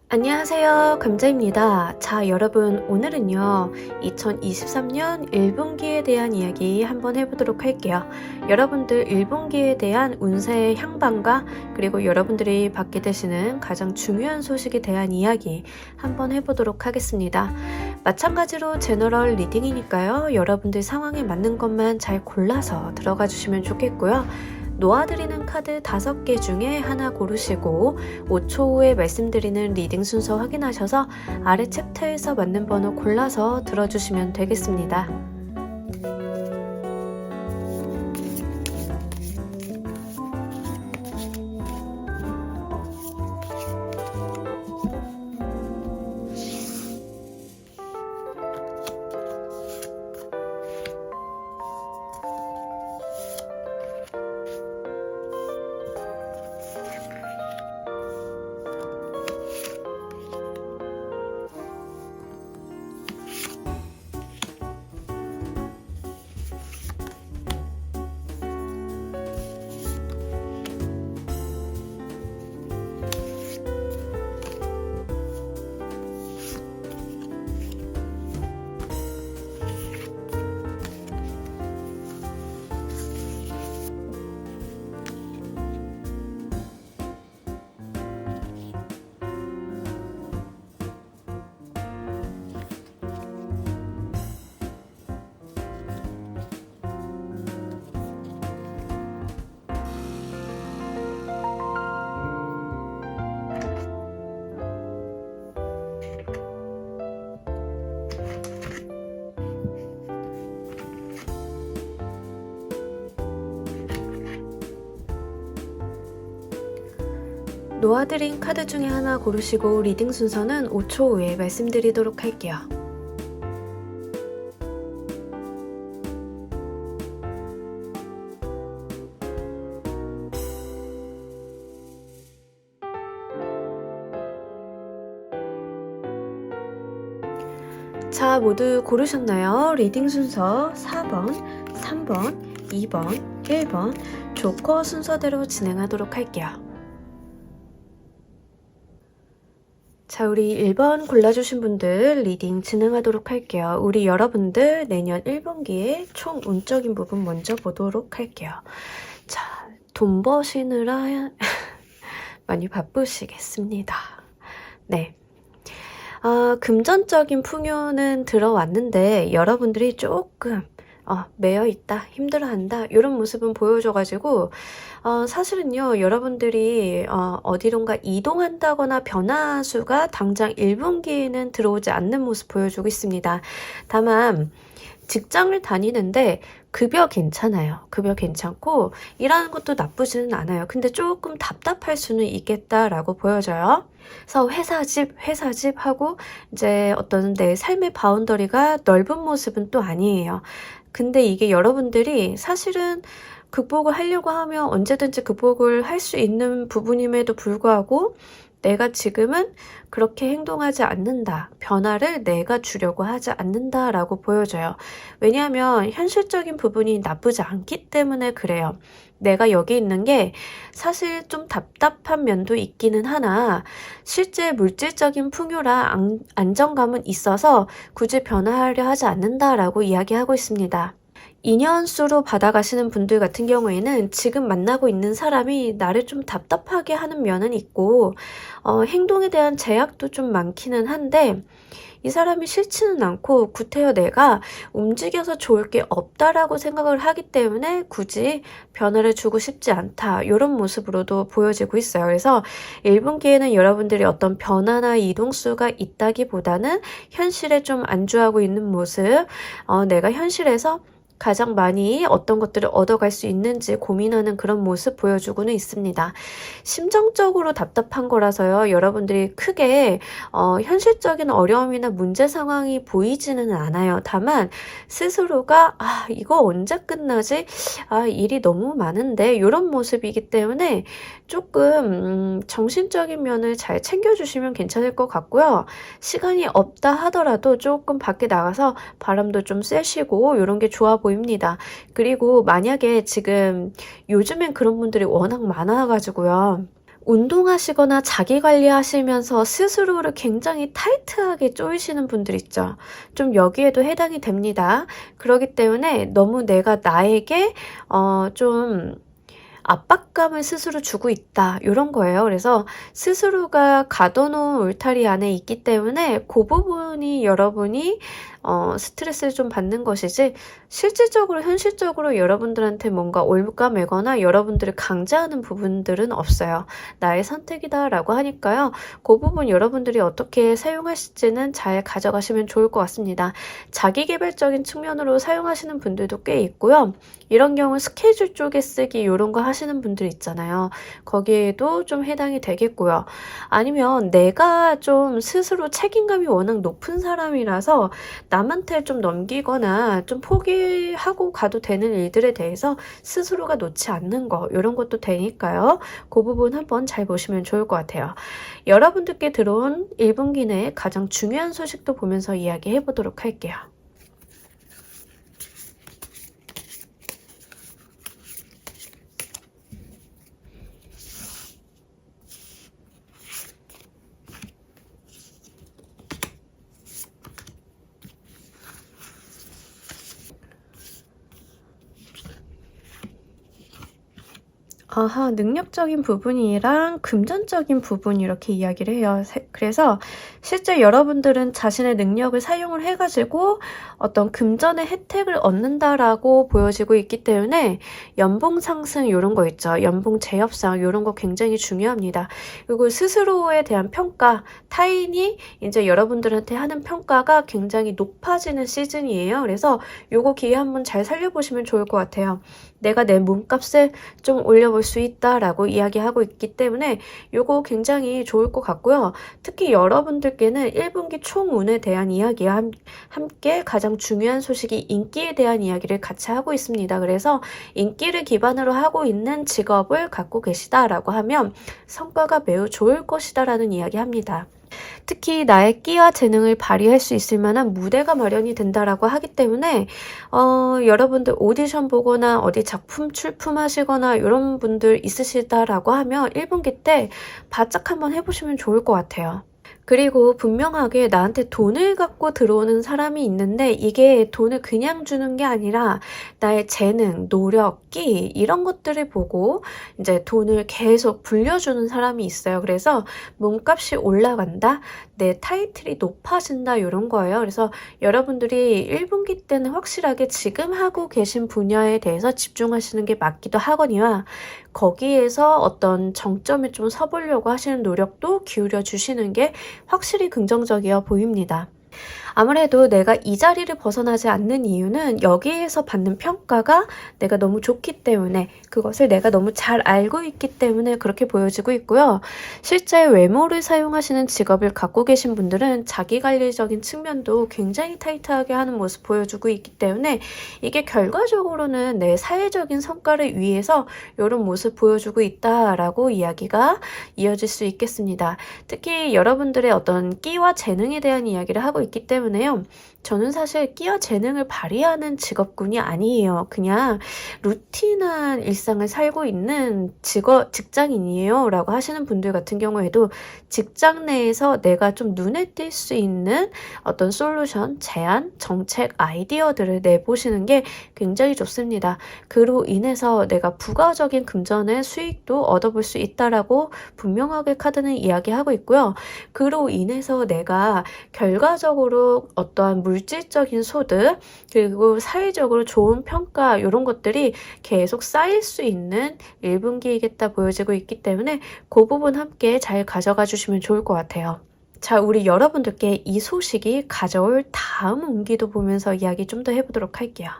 안녕하세요. 감자입니다. 자, 여러분, 오늘은요, 2023년 1분기에 대한 이야기 한번 해보도록 할게요. 여러분들 1분기에 대한 운세의 향방과 그리고 여러분들이 받게 되시는 가장 중요한 소식에 대한 이야기 한번 해보도록 하겠습니다. 마찬가지로 제너럴 리딩이니까요. 여러분들 상황에 맞는 것만 잘 골라서 들어가 주시면 좋겠고요. 놓아드리는 카드 5개 중에 하나 고르시고 5초 후에 말씀드리는 리딩 순서 확인하셔서 아래 챕터에서 맞는 번호 골라서 들어주시면 되겠습니다. 놓아드린 카드 중에 하나 고르시고 리딩 순서는 5초 후에 말씀드리도록 할게요. 자, 모두 고르셨나요? 리딩 순서 4번, 3번, 2번, 1번 조커 순서대로 진행하도록 할게요. 자, 우리 1번 골라주신 분들 리딩 진행하도록 할게요. 우리 여러분들 내년 1분기에 총 운적인 부분 먼저 보도록 할게요. 자, 돈 버시느라 많이 바쁘시겠습니다. 네. 금전적인 풍요는 들어왔는데 여러분들이 조금 매여있다, 힘들어한다 이런 모습은 보여줘가지고 사실은요 여러분들이 어디론가 이동한다거나 변화수가 당장 1분기에는 들어오지 않는 모습 보여주고 있습니다. 다만 직장을 다니는데 급여 괜찮아요. 급여 괜찮고 일하는 것도 나쁘지는 않아요. 근데 조금 답답할 수는 있겠다라고 보여져요. 그래서 회사 집 하고 이제 어떤 내 삶의 바운더리가 넓은 모습은 또 아니에요. 근데 이게 여러분들이 사실은 극복을 하려고 하면 언제든지 극복을 할 수 있는 부분임에도 불구하고 내가 지금은 그렇게 행동하지 않는다. 변화를 내가 주려고 하지 않는다라고 보여져요. 왜냐하면 현실적인 부분이 나쁘지 않기 때문에 그래요. 내가 여기 있는 게 사실 좀 답답한 면도 있기는 하나 실제 물질적인 풍요랑 안정감은 있어서 굳이 변화하려 하지 않는다라고 이야기하고 있습니다. 인연수로 받아가시는 분들 같은 경우에는 지금 만나고 있는 사람이 나를 좀 답답하게 하는 면은 있고 행동에 대한 제약도 좀 많기는 한데 이 사람이 싫지는 않고 구태여 내가 움직여서 좋을 게 없다라고 생각을 하기 때문에 굳이 변화를 주고 싶지 않다 이런 모습으로도 보여지고 있어요. 그래서 1분기에는 여러분들이 어떤 변화나 이동수가 있다기보다는 현실에 좀 안주하고 있는 모습 내가 현실에서 가장 많이 어떤 것들을 얻어갈 수 있는지 고민하는 그런 모습 보여주고는 있습니다. 심정적으로 답답한 거라서요. 여러분들이 크게 현실적인 어려움이나 문제 상황이 보이지는 않아요. 다만 스스로가 이거 언제 끝나지? 일이 너무 많은데 이런 모습이기 때문에 조금 정신적인 면을 잘 챙겨주시면 괜찮을 것 같고요. 시간이 없다 하더라도 조금 밖에 나가서 바람도 좀 쐬시고 이런 게 좋아 보입니다. 그리고 만약에 지금 요즘엔 그런 분들이 워낙 많아가지고요. 운동하시거나 자기 관리하시면서 스스로를 굉장히 타이트하게 조이시는 분들 있죠. 좀 여기에도 해당이 됩니다. 그렇기 때문에 너무 내가 나에게 좀 압박감을 스스로 주고 있다 이런 거예요. 그래서 스스로가 가둬놓은 울타리 안에 있기 때문에 그 부분이 여러분이 스트레스를 좀 받는 것이지, 실질적으로 현실적으로 여러분들한테 뭔가 올가매거나 여러분들을 강제하는 부분들은 없어요. 나의 선택이다 라고 하니까요. 그 부분 여러분들이 어떻게 사용하실지는 잘 가져가시면 좋을 것 같습니다. 자기계발적인 측면으로 사용하시는 분들도 꽤 있고요. 이런 경우 스케줄 쪽에 쓰기 이런 거 하시는 분들 있잖아요. 거기에도 좀 해당이 되겠고요. 아니면 내가 좀 스스로 책임감이 워낙 높은 사람이라서 남한테 좀 넘기거나 좀 포기하고 가도 되는 일들에 대해서 스스로가 놓지 않는 거, 이런 것도 되니까요. 그 부분 한번 잘 보시면 좋을 것 같아요. 여러분들께 들어온 1분기 내에 가장 중요한 소식도 보면서 이야기해 보도록 할게요. 아하, 능력적인 부분이랑 금전적인 부분 이렇게 이야기를 해요. 그래서 실제 여러분들은 자신의 능력을 사용을 해가지고 어떤 금전의 혜택을 얻는다라고 보여지고 있기 때문에 연봉 상승 이런 거 있죠. 연봉 재협상 이런 거 굉장히 중요합니다. 그리고 스스로에 대한 평가, 타인이 이제 여러분들한테 하는 평가가 굉장히 높아지는 시즌이에요. 그래서 요거 기회 한번 잘 살려보시면 좋을 것 같아요. 내가 내 몸값을 좀 올려볼 수 있다라고 이야기하고 있기 때문에 요거 굉장히 좋을 것 같고요. 특히 여러분들께는 1분기 총운에 대한 이야기와 함께 가장 중요한 소식이 인기에 대한 이야기를 같이 하고 있습니다. 그래서 인기를 기반으로 하고 있는 직업을 갖고 계시다라고 하면 성과가 매우 좋을 것이다라는 이야기합니다. 특히 나의 끼와 재능을 발휘할 수 있을 만한 무대가 마련이 된다라고 하기 때문에 여러분들 오디션 보거나 어디 작품 출품하시거나 이런 분들 있으시다라고 하면 1분기 때 바짝 한번 해보시면 좋을 것 같아요. 그리고 분명하게 나한테 돈을 갖고 들어오는 사람이 있는데 이게 돈을 그냥 주는 게 아니라 나의 재능, 노력, 끼 이런 것들을 보고 이제 돈을 계속 불려주는 사람이 있어요. 그래서 몸값이 올라간다, 내 타이틀이 높아진다 이런 거예요. 그래서 여러분들이 1분기 때는 확실하게 지금 하고 계신 분야에 대해서 집중하시는 게 맞기도 하거니와 거기에서 어떤 정점에 좀 서보려고 하시는 노력도 기울여 주시는 게 확실히 긍정적이어 보입니다. 아무래도 내가 이 자리를 벗어나지 않는 이유는 여기에서 받는 평가가 내가 너무 좋기 때문에, 그것을 내가 너무 잘 알고 있기 때문에 그렇게 보여지고 있고요. 실제 외모를 사용하시는 직업을 갖고 계신 분들은 자기관리적인 측면도 굉장히 타이트하게 하는 모습 보여주고 있기 때문에 이게 결과적으로는 내 사회적인 성과를 위해서 이런 모습 보여주고 있다라고 이야기가 이어질 수 있겠습니다. 특히 여러분들의 어떤 끼와 재능에 대한 이야기를 하고 있기 때문에요. 저는 사실 끼와 재능을 발휘하는 직업군이 아니에요. 그냥 루틴한 일상을 살고 있는 직장인이에요 라고 하시는 분들 같은 경우에도 직장 내에서 내가 좀 눈에 띌 수 있는 어떤 솔루션, 제안, 정책, 아이디어들을 내보시는 게 굉장히 좋습니다. 그로 인해서 내가 부가적인 금전의 수익도 얻어볼 수 있다라고 분명하게 카드는 이야기하고 있고요. 그로 인해서 내가 결과적으로 어떠한 물질적인 소득, 그리고 사회적으로 좋은 평가 이런 것들이 계속 쌓일 수 있는 1분기이겠다 보여지고 있기 때문에 그 부분 함께 잘 가져가 주시면 좋을 것 같아요. 자, 우리 여러분들께 이 소식이 가져올 다음 운기도 보면서 이야기 좀 더 해보도록 할게요.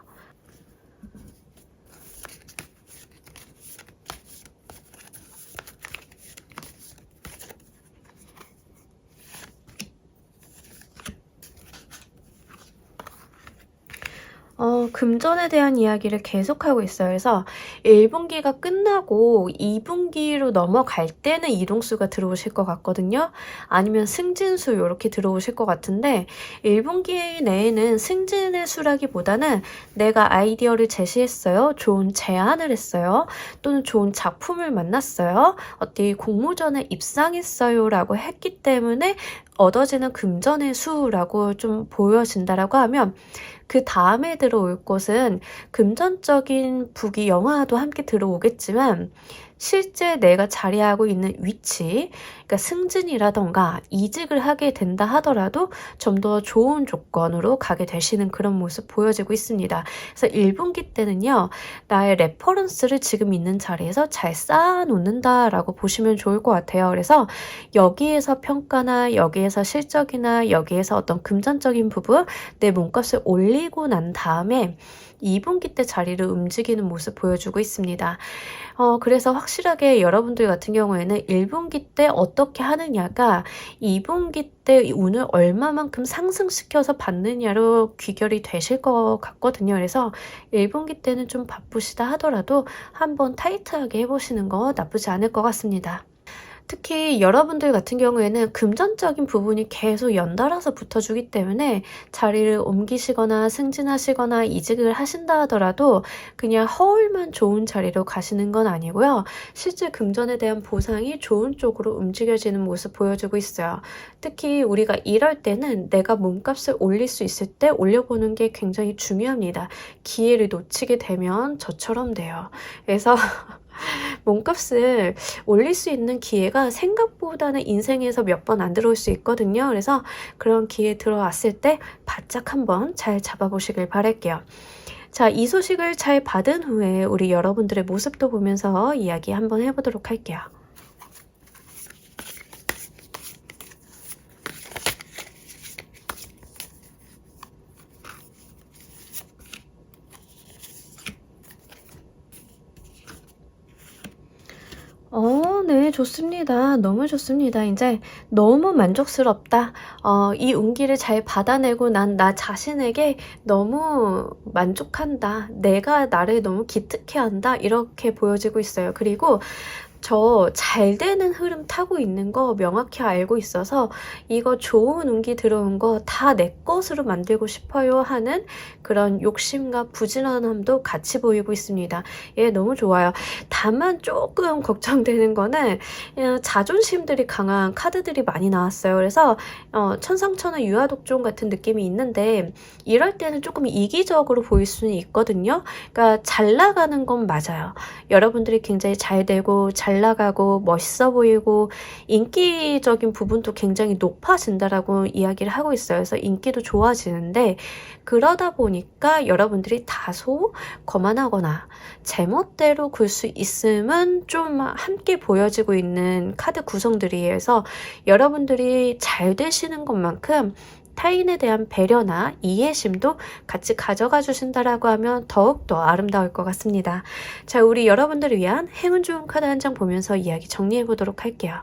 금전에 대한 이야기를 계속하고 있어요. 그래서 1분기가 끝나고 2분기로 넘어갈 때는 이동수가 들어오실 것 같거든요. 아니면 승진수 요렇게 들어오실 것 같은데 1분기 내에는 승진의 수라기보다는 내가 아이디어를 제시했어요. 좋은 제안을 했어요. 또는 좋은 작품을 만났어요. 어디 공모전에 입상했어요 라고 했기 때문에 얻어지는 금전의 수라고 좀 보여진다라고 하면 그 다음에 들어올 것은 금전적인 부귀 영화도 함께 들어오겠지만 실제 내가 자리하고 있는 위치, 그러니까 승진이라던가 이직을 하게 된다 하더라도 좀 더 좋은 조건으로 가게 되시는 그런 모습 보여지고 있습니다. 그래서 1분기 때는요, 나의 레퍼런스를 지금 있는 자리에서 잘 쌓아놓는다라고 보시면 좋을 것 같아요. 그래서 여기에서 평가나 여기에서 실적이나 여기에서 어떤 금전적인 부분, 내 몸값을 올리고 난 다음에 2분기 때 자리를 움직이는 모습 보여주고 있습니다. 그래서 확실하게 여러분들 같은 경우에는 1분기 때 어떻게 하느냐가 2분기 때 운을 얼마만큼 상승시켜서 받느냐로 귀결이 되실 것 같거든요. 그래서 1분기 때는 좀 바쁘시다 하더라도 한번 타이트하게 해보시는 거 나쁘지 않을 것 같습니다. 특히 여러분들 같은 경우에는 금전적인 부분이 계속 연달아서 붙어주기 때문에 자리를 옮기시거나 승진하시거나 이직을 하신다 하더라도 그냥 허울만 좋은 자리로 가시는 건 아니고요. 실제 금전에 대한 보상이 좋은 쪽으로 움직여지는 모습 보여주고 있어요. 특히 우리가 이럴 때는 내가 몸값을 올릴 수 있을 때 올려보는 게 굉장히 중요합니다. 기회를 놓치게 되면 저처럼 돼요. 그래서 몸값을 올릴 수 있는 기회가 생각보다는 인생에서 몇 번 안 들어올 수 있거든요. 그래서 그런 기회 들어왔을 때 바짝 한번 잘 잡아보시길 바랄게요. 자, 이 소식을 잘 받은 후에 우리 여러분들의 모습도 보면서 이야기 한번 해보도록 할게요. 네, 좋습니다. 너무 좋습니다. 이제 너무 만족스럽다. 이 운기를 잘 받아내고 난 나 자신에게 너무 만족한다. 내가 나를 너무 기특해한다. 이렇게 보여지고 있어요. 그리고 저 잘 되는 흐름 타고 있는 거 명확히 알고 있어서 이거 좋은 운기 들어온 거 다 내 것으로 만들고 싶어요 하는 그런 욕심과 부지런함도 같이 보이고 있습니다. 예, 너무 좋아요. 다만 조금 걱정되는 거는 자존심들이 강한 카드들이 많이 나왔어요. 그래서 천상천하 유아독존 같은 느낌이 있는데 이럴 때는 조금 이기적으로 보일 수는 있거든요. 그러니까 잘 나가는 건 맞아요. 여러분들이 굉장히 잘 되고 잘 나가고 멋있어 보이고 인기적인 부분도 굉장히 높아진다라고 이야기를 하고 있어요. 그래서 인기도 좋아지는데 그러다 보니까 여러분들이 다소 거만하거나 제멋대로 굴 수 있음은 좀 함께 보여지고 있는 카드 구성들이에요. 그래서 여러분들이 잘 되시는 것만큼 타인에 대한 배려나 이해심도 같이 가져가 주신다라고 하면 더욱더 아름다울 것 같습니다. 자, 우리 여러분들을 위한 행운 좋은 카드 한 장 보면서 이야기 정리해 보도록 할게요.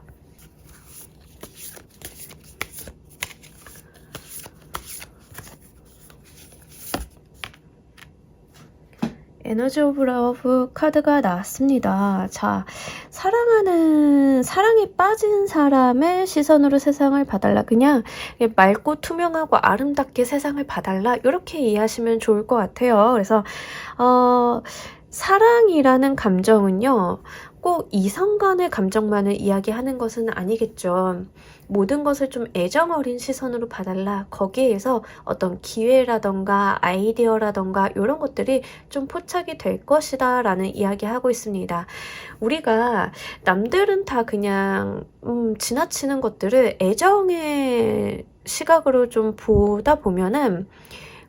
에너지 오브 러브 카드가 나왔습니다. 자, 사랑에 빠진 사람의 시선으로 세상을 봐달라. 그냥 맑고 투명하고 아름답게 세상을 봐달라. 이렇게 이해하시면 좋을 것 같아요. 그래서 사랑이라는 감정은요, 꼭 이성 간의 감정만을 이야기하는 것은 아니겠죠. 모든 것을 좀 애정 어린 시선으로 봐달라. 거기에서 어떤 기회라던가 아이디어라던가 이런 것들이 좀 포착이 될 것이다 라는 이야기하고 있습니다. 우리가 남들은 다 그냥 지나치는 것들을 애정의 시각으로 좀 보다 보면은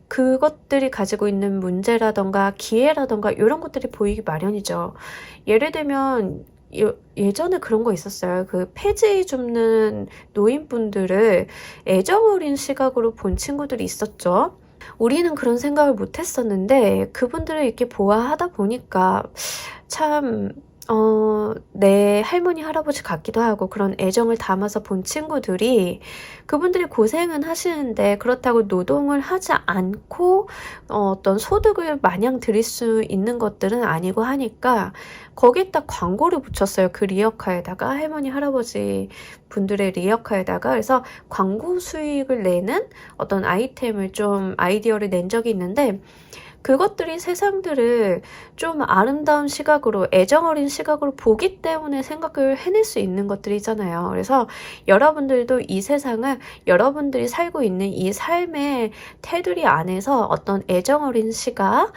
그것들이 가지고 있는 문제라던가 기회라던가 이런 것들이 보이기 마련이죠. 예를 들면 예전에 그런 거 있었어요. 그 폐지 줍는 노인분들을 애정 어린 시각으로 본 친구들이 있었죠. 우리는 그런 생각을 못 했었는데 그분들을 이렇게 보아하다 보니까 참 내 할머니, 할아버지 같기도 하고 그런 애정을 담아서 본 친구들이 그분들이 고생은 하시는데 그렇다고 노동을 하지 않고 어떤 소득을 마냥 드릴 수 있는 것들은 아니고 하니까 거기에다 광고를 붙였어요. 그 리어카에다가 할머니, 할아버지 분들의 리어카에다가. 그래서 광고 수익을 내는 어떤 아이템을 좀 아이디어를 낸 적이 있는데 그것들이 세상들을 좀 아름다운 시각으로 애정 어린 시각으로 보기 때문에 생각을 해낼 수 있는 것들이잖아요. 그래서 여러분들도 이 세상을 여러분들이 살고 있는 이 삶의 테두리 안에서 어떤 애정 어린 시각,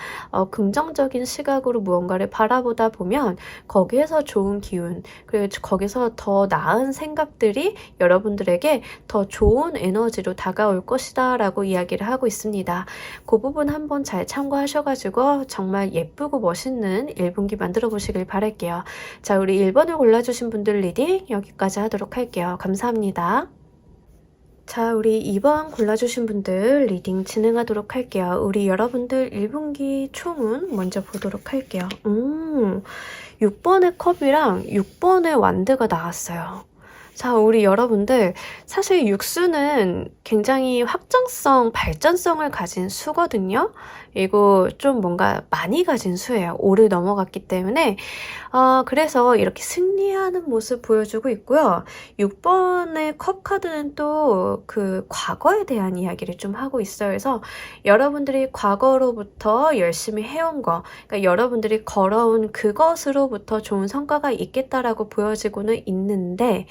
긍정적인 시각으로 무언가를 바라보다 보면 거기에서 좋은 기운, 그리고 거기서 더 나은 생각들이 여러분들에게 더 좋은 에너지로 다가올 것이다 라고 이야기를 하고 있습니다. 그 부분 한번 잘 참고하셔가지고 정말 예쁘고 멋있는 1분기 만들어 보시길 바랄게요. 자, 우리 1번을 골라주신 분들 리딩 여기까지 하도록 할게요. 감사합니다. 자, 우리 2번 골라주신 분들 리딩 진행하도록 할게요. 우리 여러분들 1분기 총운 먼저 보도록 할게요. 6번의 컵이랑 6번의 완드가 나왔어요. 자, 우리 여러분들 사실 육수는 굉장히 확장성, 발전성을 가진 수거든요. 이거 좀 뭔가 많이 가진 수예요. 5를 넘어갔기 때문에 그래서 이렇게 승리하는 모습 보여주고 있고요. 6번의 컵 카드는 또 그 과거에 대한 이야기를 좀 하고 있어요. 그래서 여러분들이 과거로부터 열심히 해온 거, 그러니까 여러분들이 걸어온 그것으로부터 좋은 성과가 있겠다라고 보여지고는 있는데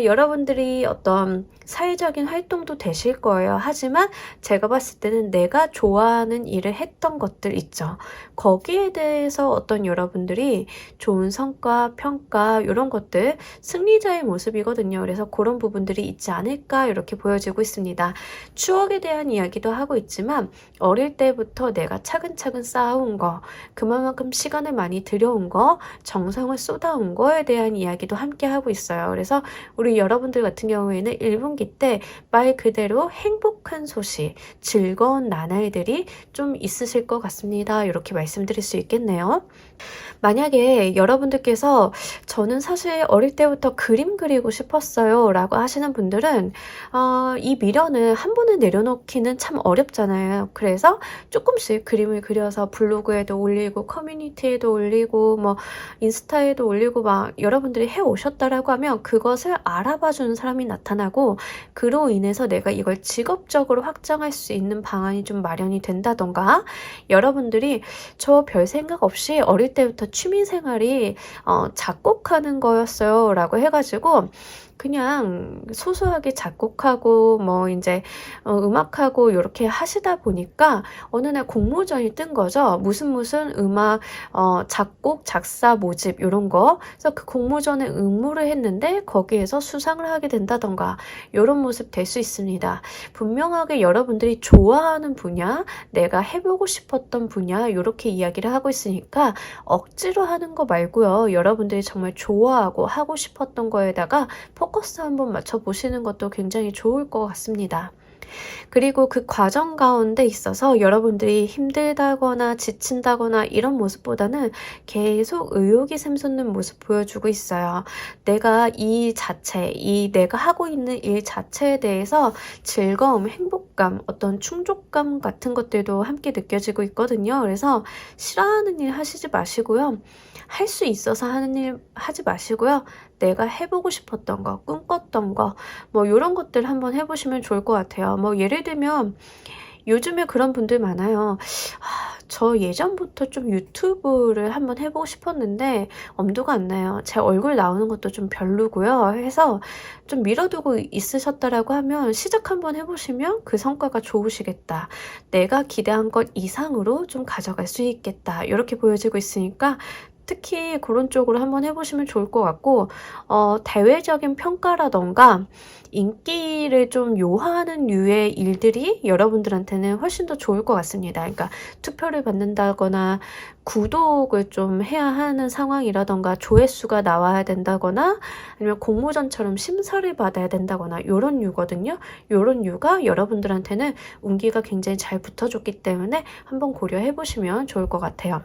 여러분들이 어떤 사회적인 활동도 되실 거예요. 하지만 제가 봤을 때는 내가 좋아하는 일을 했던 것들 있죠. 거기에 대해서 어떤 여러분들이 좋은 성과, 평가 이런 것들 승리자의 모습이거든요. 그래서 그런 부분들이 있지 않을까 이렇게 보여지고 있습니다. 추억에 대한 이야기도 하고 있지만 어릴 때부터 내가 차근차근 쌓아온 거, 그만큼 시간을 많이 들여온 거, 정성을 쏟아온 거에 대한 이야기도 함께 하고 있어요. 그래서 우리 여러분들 같은 경우에는 1분기 때 말 그대로 행복한 소식, 즐거운 나날들이 좀 있으실 것 같습니다. 이렇게 말씀드릴 수 있겠네요. 만약에 여러분들께서 저는 사실 어릴 때부터 그림 그리고 싶었어요 라고 하시는 분들은 이 미련을 한 번에 내려놓기는 참 어렵잖아요. 그래서 조금씩 그림을 그려서 블로그에도 올리고 커뮤니티에도 올리고 뭐 인스타에도 올리고 막 여러분들이 해오셨다라고 하면 그것을 알아봐주는 사람이 나타나고 그로 인해서 내가 이걸 직업적으로 확장할 수 있는 방안이 좀 마련이 된다던가 여러분들이 저 별 생각 없이 어릴 때부터 취미생활이 작곡하는 거였어요 라고 해가지고 그냥 소소하게 작곡하고 뭐 이제 음악하고 이렇게 하시다 보니까 어느 날 공모전이 뜬 거죠. 무슨 음악 작곡 작사 모집 이런 거. 그래서 그 공모전에 응모를 했는데 거기에서 수상을 하게 된다던가 이런 모습 될 수 있습니다. 분명하게 여러분들이 좋아하는 분야, 내가 해보고 싶었던 분야 이렇게 이야기를 하고 있으니까 억지로 하는 거 말고요. 여러분들이 정말 좋아하고 하고 싶었던 거에다가 포커스 한번 맞춰보시는 것도 굉장히 좋을 것 같습니다. 그리고 그 과정 가운데 있어서 여러분들이 힘들다거나 지친다거나 이런 모습보다는 계속 의욕이 샘솟는 모습 보여주고 있어요. 내가 내가 하고 있는 일 자체에 대해서 즐거움, 행복감, 어떤 충족감 같은 것들도 함께 느껴지고 있거든요. 그래서 싫어하는 일 하시지 마시고요. 할 수 있어서 하는 일 하지 마시고요. 내가 해보고 싶었던 거, 꿈꿨던 거, 뭐 이런 것들 한번 해보시면 좋을 것 같아요. 뭐 예를 들면 요즘에 그런 분들 많아요. 저 예전부터 좀 유튜브를 한번 해보고 싶었는데 엄두가 안 나요. 제 얼굴 나오는 것도 좀 별로고요. 해서 좀 미뤄두고 있으셨다라고 하면 시작 한번 해보시면 그 성과가 좋으시겠다. 내가 기대한 것 이상으로 좀 가져갈 수 있겠다. 이렇게 보여지고 있으니까 특히 그런 쪽으로 한번 해보시면 좋을 것 같고 대외적인 평가라던가 인기를 좀 요하는 류의 일들이 여러분들한테는 훨씬 더 좋을 것 같습니다. 그러니까 투표를 받는다거나 구독을 좀 해야 하는 상황이라던가 조회수가 나와야 된다거나 아니면 공모전처럼 심사를 받아야 된다거나 요런 류거든요. 요런 류가 여러분들한테는 운기가 굉장히 잘 붙어줬기 때문에 한번 고려해 보시면 좋을 것 같아요.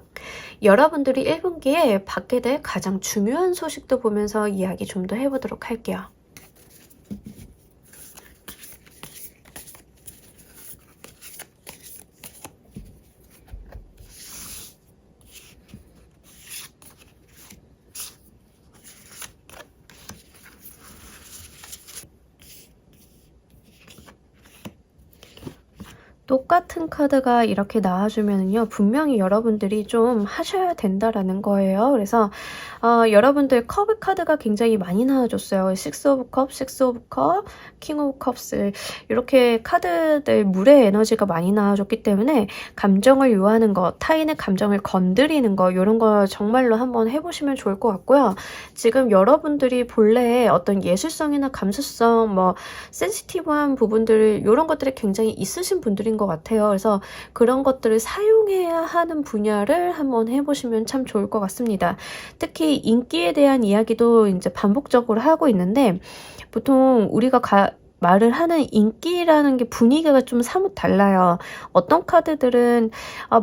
여러분들이 1분기에 받게 될 가장 중요한 소식도 보면서 이야기 좀 더 해보도록 할게요. 똑같은 카드가 이렇게 나와주면요, 분명히 여러분들이 좀 하셔야 된다라는 거예요. 그래서 여러분들 컵 카드가 굉장히 많이 나와줬어요. 6 오브 컵, 6 오브 컵, 킹 오브 컵스 이렇게 카드들 물의 에너지가 많이 나와줬기 때문에 감정을 요하는 거, 타인의 감정을 건드리는 거 이런 거 정말로 한번 해보시면 좋을 것 같고요. 지금 여러분들이 본래 어떤 예술성이나 감수성, 뭐 센시티브한 부분들 이런 것들이 굉장히 있으신 분들인 것 같아요. 그래서 그런 것들을 사용해야 하는 분야를 한번 해보시면 참 좋을 것 같습니다. 특히 인기에 대한 이야기도 이제 반복적으로 하고 있는데 보통 우리가 말을 하는 인기라는 게 분위기가 좀 사뭇 달라요. 어떤 카드들은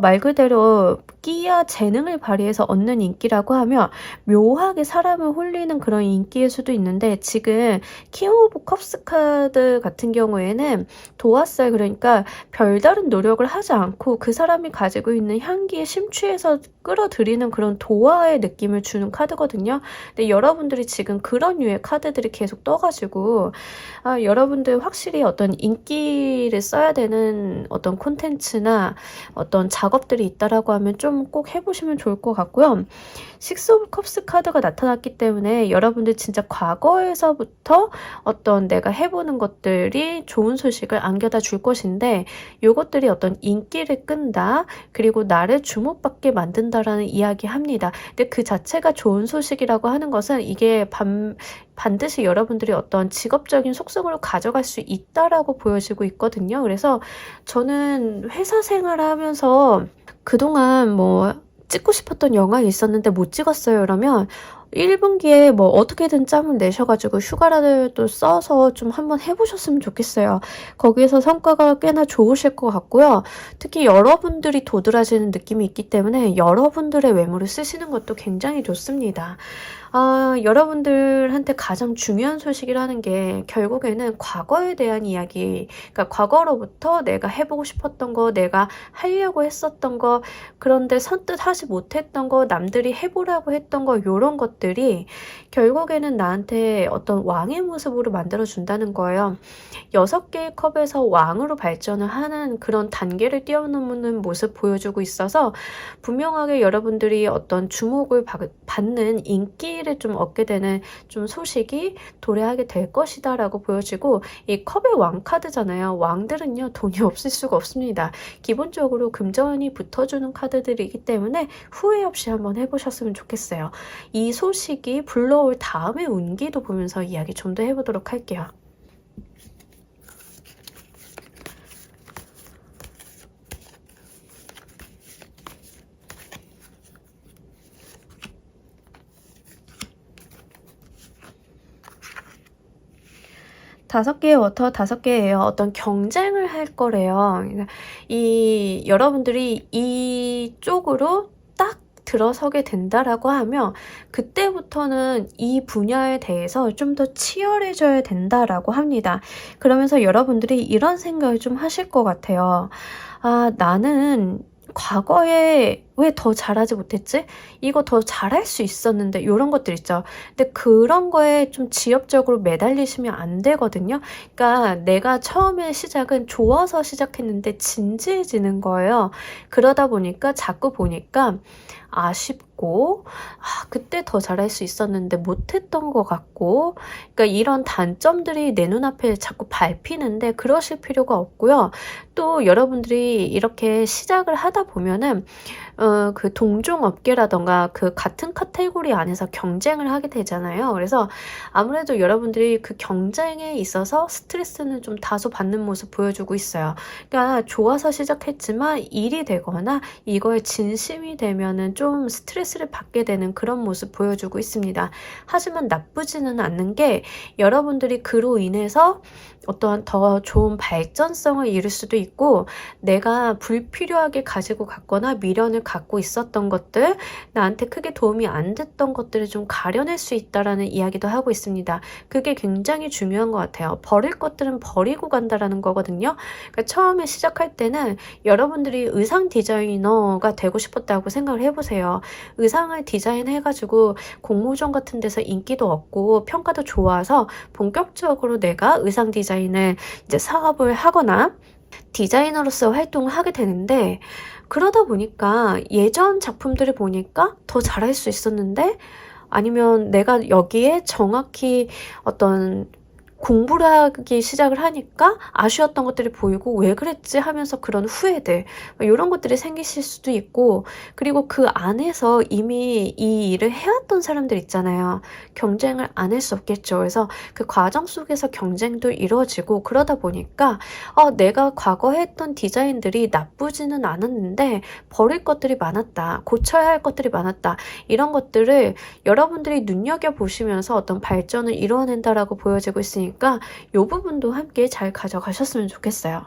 말 그대로 끼와 재능을 발휘해서 얻는 인기라고 하면 묘하게 사람을 홀리는 그런 인기일 수도 있는데 지금 킹 오브 컵스 카드 같은 경우에는 도화살, 그러니까 별다른 노력을 하지 않고 그 사람이 가지고 있는 향기에 심취해서 끌어들이는 그런 도화의 느낌을 주는 카드거든요. 근데 여러분들이 지금 그런 류의 카드들이 계속 떠가지고 여러분들 확실히 어떤 인기를 써야 되는 어떤 콘텐츠나 어떤 작업들이 있다라고 하면 좀 꼭 해보시면 좋을 것 같고요. 6 오브 컵스 카드가 나타났기 때문에 여러분들 진짜 과거에서부터 어떤 내가 해보는 것들이 좋은 소식을 안겨다 줄 것인데 요것들이 어떤 인기를 끈다, 그리고 나를 주목받게 만든다라는 이야기 합니다. 근데 그 자체가 좋은 소식이라고 하는 것은 이게 반드시 여러분들이 어떤 직업적인 속성으로 가져갈 수 있다라고 보여지고 있거든요. 그래서 저는 회사 생활을 하면서 그동안 뭐 찍고 싶었던 영화가 있었는데 못 찍었어요. 그러면 1분기에 뭐 어떻게든 짬을 내셔가지고 휴가라도 써서 좀 한번 해보셨으면 좋겠어요. 거기에서 성과가 꽤나 좋으실 것 같고요. 특히 여러분들이 도드라지는 느낌이 있기 때문에 여러분들의 외모를 쓰시는 것도 굉장히 좋습니다. 여러분들한테 가장 중요한 소식이라는 게 결국에는 과거에 대한 이야기, 그러니까 과거로부터 내가 해보고 싶었던 거, 내가 하려고 했었던 거, 그런데 선뜻 하지 못했던 거, 남들이 해보라고 했던 거, 요런 것들이 결국에는 나한테 어떤 왕의 모습으로 만들어준다는 거예요. 6개의 컵에서 왕으로 발전을 하는 그런 단계를 뛰어넘는 모습 보여주고 있어서 분명하게 여러분들이 어떤 주목을 받는 인기를 좀 얻게 되는 좀 소식이 도래하게 될 것이다 라고 보여지고, 이 컵의 왕 카드잖아요. 왕들은요 돈이 없을 수가 없습니다. 기본적으로 금전이 붙어주는 카드들이기 때문에 후회 없이 한번 해보셨으면 좋겠어요. 이 소식이 불러올 다음의 운기도 보면서 이야기 좀 더 해보도록 할게요. 다섯 개의 워터, 5개예요. 어떤 경쟁을 할 거래요. 이 여러분들이 이쪽으로 딱 들어서게 된다라고 하면 그때부터는 이 분야에 대해서 좀 더 치열해져야 된다라고 합니다. 그러면서 여러분들이 이런 생각을 좀 하실 것 같아요. 나는 과거에 왜 더 잘하지 못했지? 이거 더 잘할 수 있었는데 이런 것들 있죠. 근데 그런 거에 좀 지엽적으로 매달리시면 안 되거든요. 그러니까 내가 처음에 시작은 좋아서 시작했는데 진지해지는 거예요. 그러다 보니까 자꾸 보니까 아쉽고 그때 더 잘할 수 있었는데 못했던 것 같고, 그러니까 이런 단점들이 내 눈앞에 자꾸 밟히는데 그러실 필요가 없고요. 또 여러분들이 이렇게 시작을 하다 보면은 그 동종 업계라던가 그 같은 카테고리 안에서 경쟁을 하게 되잖아요. 그래서 아무래도 여러분들이 그 경쟁에 있어서 스트레스는 좀 다소 받는 모습 보여주고 있어요. 그러니까 좋아서 시작했지만 일이 되거나 이거에 진심이 되면은 좀 스트레스를 받게 되는 그런 모습 보여주고 있습니다. 하지만 나쁘지는 않는 게 여러분들이 그로 인해서 어떠한 더 좋은 발전성을 이룰 수도 있고, 내가 불필요하게 가지고 갔거나 미련을 갖고 있었던 것들, 나한테 크게 도움이 안 됐던 것들을 좀 가려낼 수 있다라는 이야기도 하고 있습니다. 그게 굉장히 중요한 것 같아요. 버릴 것들은 버리고 간다라는 거거든요. 그러니까 처음에 시작할 때는 여러분들이 의상 디자이너가 되고 싶었다고 생각을 해보세요. 의상을 디자인해가지고 공모전 같은 데서 인기도 얻고 평가도 좋아서 본격적으로 내가 의상 디자인을 이제 사업을 하거나 디자이너로서 활동을 하게 되는데, 그러다 보니까 예전 작품들을 보니까 더 잘할 수 있었는데, 아니면 내가 여기에 정확히 어떤 공부를 하기 시작을 하니까 아쉬웠던 것들이 보이고 왜 그랬지 하면서 그런 후회들, 이런 것들이 생기실 수도 있고, 그리고 그 안에서 이미 이 일을 해왔던 사람들 있잖아요. 경쟁을 안 할 수 없겠죠. 그래서 그 과정 속에서 경쟁도 이루어지고, 그러다 보니까 내가 과거에 했던 디자인들이 나쁘지는 않았는데 버릴 것들이 많았다, 고쳐야 할 것들이 많았다, 이런 것들을 여러분들이 눈여겨보시면서 어떤 발전을 이루어낸다라고 보여지고 있으니까 이 부분도 함께 잘 가져가셨으면 좋겠어요.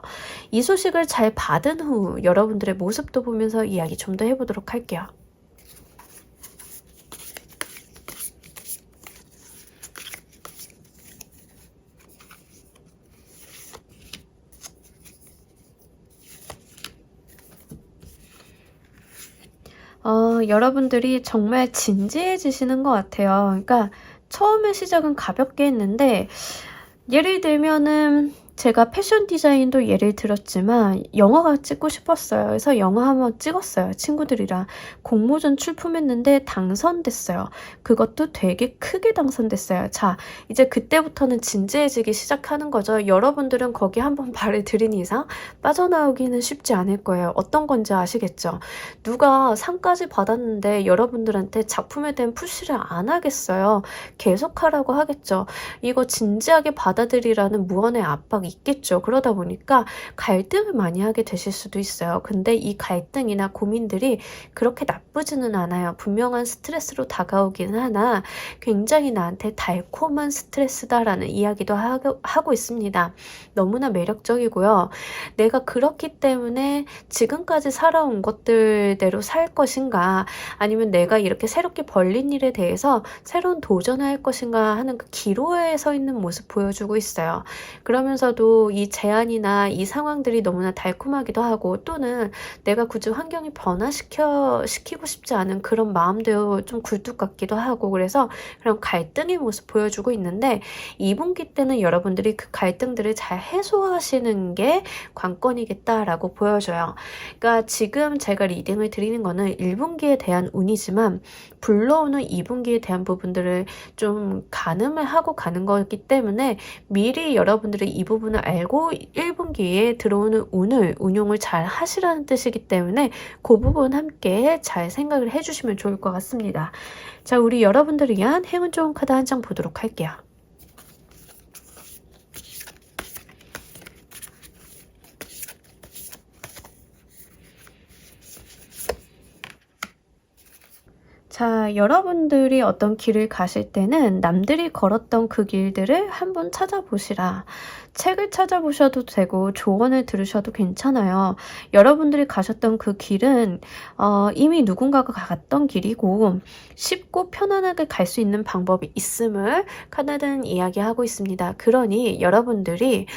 이 소식을 잘 받은 후 여러분들의 모습도 보면서 이야기 좀 더 해보도록 할게요. 여러분들이 정말 진지해지시는 것 같아요. 그러니까 처음에 시작은 가볍게 했는데, 예를 들면은 제가 패션 디자인도 예를 들었지만 영화가 찍고 싶었어요. 그래서 영화 한번 찍었어요. 친구들이랑 공모전 출품했는데 당선됐어요. 그것도 되게 크게 당선됐어요. 자, 이제 그때부터는 진지해지기 시작하는 거죠. 여러분들은 거기 한번 발을 들인 이상 빠져나오기는 쉽지 않을 거예요. 어떤 건지 아시겠죠? 누가 상까지 받았는데 여러분들한테 작품에 대한 푸시를 안 하겠어요. 계속하라고 하겠죠. 이거 진지하게 받아들이라는 무언의 압박이 있겠죠. 그러다 보니까 갈등을 많이 하게 되실 수도 있어요. 근데 이 갈등이나 고민들이 그렇게 나쁘지는 않아요. 분명한 스트레스로 다가오긴 하나 굉장히 나한테 달콤한 스트레스다라는 이야기도 하고 있습니다. 너무나 매력적이고요. 내가 그렇기 때문에 지금까지 살아온 것들대로 살 것인가, 아니면 내가 이렇게 새롭게 벌린 일에 대해서 새로운 도전을 할 것인가 하는 그 기로에 서 있는 모습 보여주고 있어요. 그러면서도 이 제안이나 이 상황들이 너무나 달콤하기도 하고, 또는 내가 굳이 환경이 변화시키고 싶지 않은 그런 마음도 좀 굴뚝 같기도 하고, 그래서 그런 갈등의 모습 보여주고 있는데, 2분기 때는 여러분들이 그 갈등들을 잘 해소하시는 게 관건이겠다라고 보여져요. 그러니까 지금 제가 리딩을 드리는 거는 1분기에 대한 운이지만 불러오는 2분기에 대한 부분들을 좀 가늠을 하고 가는 거기 때문에 미리 여러분들이 이 부분을 알고 1분기에 들어오는 운을 운용을 잘 하시라는 뜻이기 때문에 그 부분 함께 잘 생각을 해주시면 좋을 것 같습니다. 자, 우리 여러분들을 위한 행운 좋은 카드 한 장 보도록 할게요. 자, 여러분들이 어떤 길을 가실 때는 남들이 걸었던 그 길들을 한번 찾아보시라. 책을 찾아보셔도 되고 조언을 들으셔도 괜찮아요. 여러분들이 가셨던 그 길은 이미 누군가가 갔던 길이고 쉽고 편안하게 갈 수 있는 방법이 있음을 카드는 이야기하고 있습니다. 그러니 여러분들이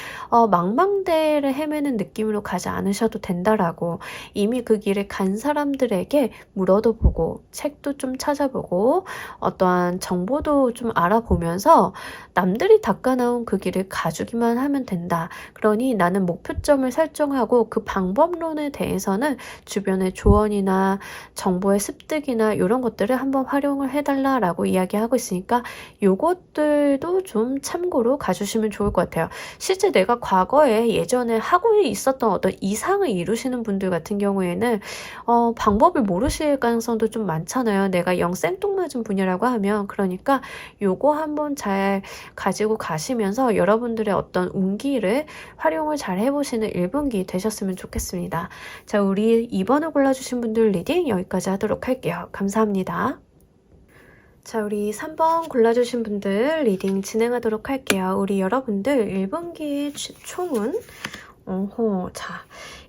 망망대해를 헤매는 느낌으로 가지 않으셔도 된다라고, 이미 그 길을 간 사람들에게 물어도 보고 책도 좀 찾아보고 어떠한 정보도 좀 알아보면서 남들이 닦아나온 그 길을 가주기만 하면 하면 된다. 그러니 나는 목표점을 설정하고 그 방법론에 대해서는 주변의 조언이나 정보의 습득이나 이런 것들을 한번 활용을 해달라라고 이야기하고 있으니까 요것들도 좀 참고로 가주시면 좋을 것 같아요. 실제 내가 과거에 예전에 하고 있었던 어떤 이상을 이루시는 분들 같은 경우에는 방법을 모르실 가능성도 좀 많잖아요. 내가 영 생뚱맞은 분야라고 하면. 그러니까 요거 한번 잘 가지고 가시면서 여러분들의 어떤 운기를 활용을 잘 해보시는 1분기 되셨으면 좋겠습니다. 자, 우리 2번을 골라주신 분들 리딩 여기까지 하도록 할게요. 감사합니다. 자, 우리 3번 골라주신 분들 리딩 진행하도록 할게요. 우리 여러분들 1분기 총은 자,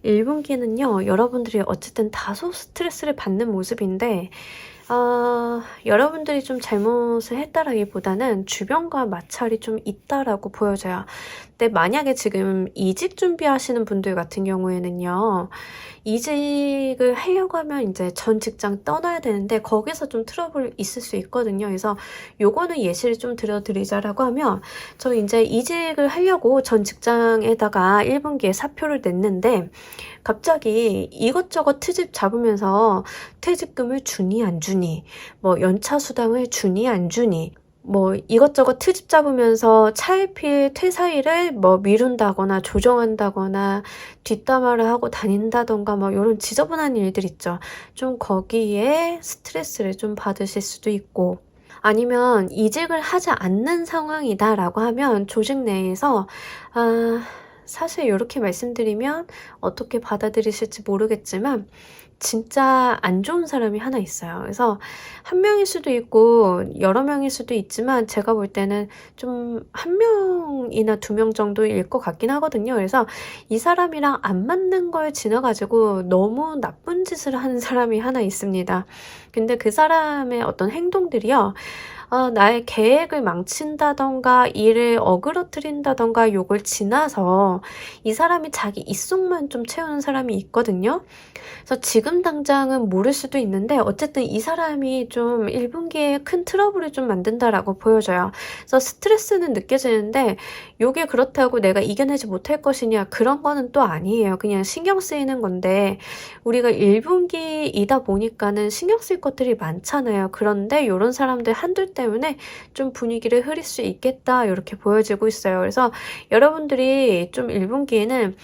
1분기는요, 여러분들이 어쨌든 다소 스트레스를 받는 모습인데, 여러분들이 좀 잘못을 했다라기보다는 주변과 마찰이 좀 있다라고 보여져요. 근데 만약에 지금 이직 준비하시는 분들 같은 경우에는요, 이직을 하려고 하면 이제 전 직장 떠나야 되는데 거기서 좀 트러블 있을 수 있거든요. 그래서 요거는 예시를 좀 들어드리자라고 하면 저 이제 이직을 하려고 전 직장에다가 1분기에 사표를 냈는데 갑자기 이것저것 트집 잡으면서 퇴직금을 주니 안 주니 뭐 연차 수당을 주니 안 주니 뭐 이것저것 트집 잡으면서 차일피일 퇴사일을 뭐 미룬다거나 조정한다거나 뒷담화를 하고 다닌다던가 뭐 이런 지저분한 일들 있죠. 좀 거기에 스트레스를 좀 받으실 수도 있고 아니면 이직을 하지 않는 상황이다라고 하면 조직 내에서 사실 이렇게 말씀드리면 어떻게 받아들이실지 모르겠지만 진짜 안 좋은 사람이 하나 있어요. 그래서 한 명일 수도 있고 여러 명일 수도 있지만 제가 볼 때는 좀 한 명이나 2명 정도일 것 같긴 하거든요. 그래서 이 사람이랑 안 맞는 걸 지나가지고 너무 나쁜 짓을 하는 사람이 하나 있습니다. 근데 그 사람의 어떤 행동들이요. 나의 계획을 망친다던가 일을 어그러뜨린다던가 요걸 지나서 이 사람이 자기 입속만 좀 채우는 사람이 있거든요. 그래서 지금 당장은 모를 수도 있는데 어쨌든 이 사람이 좀 1분기에 큰 트러블을 좀 만든다라고 보여져요. 그래서 스트레스는 느껴지는데 요게 그렇다고 내가 이겨내지 못할 것이냐 그런 거는 또 아니에요. 그냥 신경 쓰이는 건데 우리가 1분기이다 보니까는 신경 쓸 것들이 많잖아요. 그런데 이런 사람들 한둘 때문에 좀 분위기를 흐릴 수 있겠다 이렇게 보여지고 있어요. 그래서 여러분들이 좀 1분기에는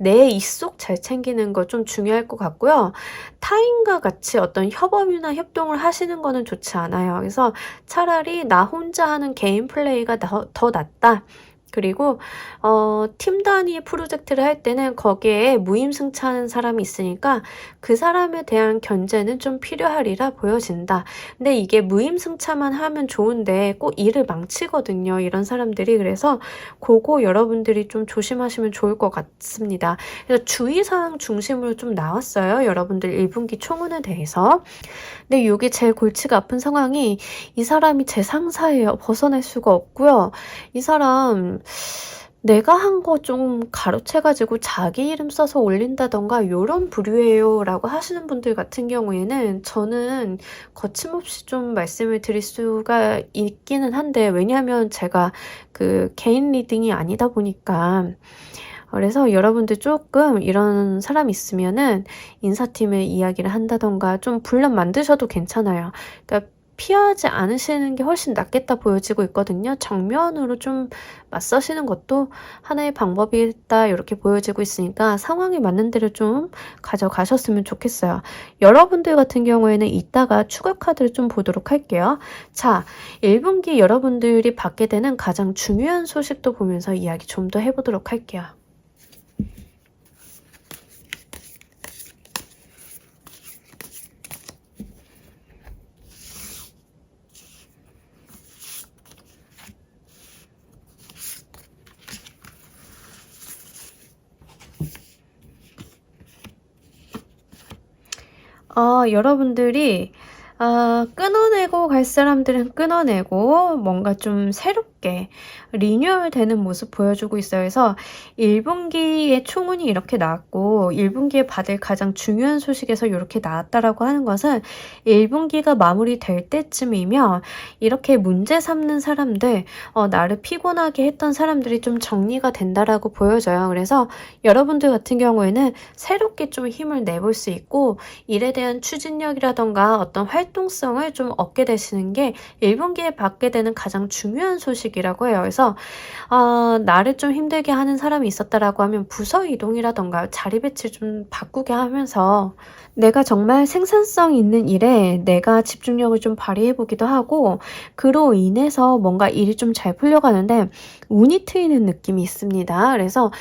내 입속 잘 챙기는 거 좀 중요할 것 같고요. 타인과 같이 어떤 협업이나 협동을 하시는 거는 좋지 않아요. 그래서 차라리 나 혼자 하는 개인 플레이가 더 낫다. 그리고 팀 단위 프로젝트를 할 때는 거기에 무임승차하는 사람이 있으니까 그 사람에 대한 견제는 좀 필요하리라 보여진다. 근데 이게 무임승차만 하면 좋은데 꼭 일을 망치거든요. 이런 사람들이. 그래서 그거 여러분들이 좀 조심하시면 좋을 것 같습니다. 그래서 주의사항 중심으로 좀 나왔어요. 여러분들 1분기 총운에 대해서. 근데 이게 제일 골치가 아픈 상황이 이 사람이 제 상사예요. 벗어날 수가 없고요. 이 사람 내가 한 거 좀 가로채가지고 자기 이름 써서 올린다던가 이런 부류예요 라고 하시는 분들 같은 경우에는 저는 거침없이 좀 말씀을 드릴 수가 있기는 한데 왜냐하면 제가 그 개인 리딩이 아니다 보니까 그래서 여러분들 조금 이런 사람 있으면은 인사팀에 이야기를 한다던가 좀 분란 만드셔도 괜찮아요. 그러니까 피하지 않으시는 게 훨씬 낫겠다 보여지고 있거든요. 정면으로 좀 맞서시는 것도 하나의 방법이다 이렇게 보여지고 있으니까 상황에 맞는 대로 좀 가져가셨으면 좋겠어요. 여러분들 같은 경우에는 이따가 추가 카드를 좀 보도록 할게요. 자, 1분기 여러분들이 받게 되는 가장 중요한 소식도 보면서 이야기 좀 더 해보도록 할게요. 여러분들이 끊어내고 갈 사람들은 끊어내고 뭔가 좀 새롭게 리뉴얼 되는 모습 보여주고 있어요. 그래서 1분기에 총운이 이렇게 나왔고 1분기에 받을 가장 중요한 소식에서 이렇게 나왔다라고 하는 것은 1분기가 마무리될 때쯤이면 이렇게 문제 삼는 사람들, 나를 피곤하게 했던 사람들이 좀 정리가 된다라고 보여져요. 그래서 여러분들 같은 경우에는 새롭게 좀 힘을 내볼 수 있고 일에 대한 추진력이라던가 어떤 활동성을 좀 얻게 되시는 게 1분기에 받게 되는 가장 중요한 소식이라고 해요. 그래서 나를 좀 힘들게 하는 사람이 있었다라고 하면 부서 이동이라던가 자리 배치 좀 바꾸게 하면서 내가 정말 생산성 있는 일에 내가 집중력을 좀 발휘해 보기도 하고 그로 인해서 뭔가 일이 좀 잘 풀려가는데 운이 트이는 느낌이 있습니다. 그래서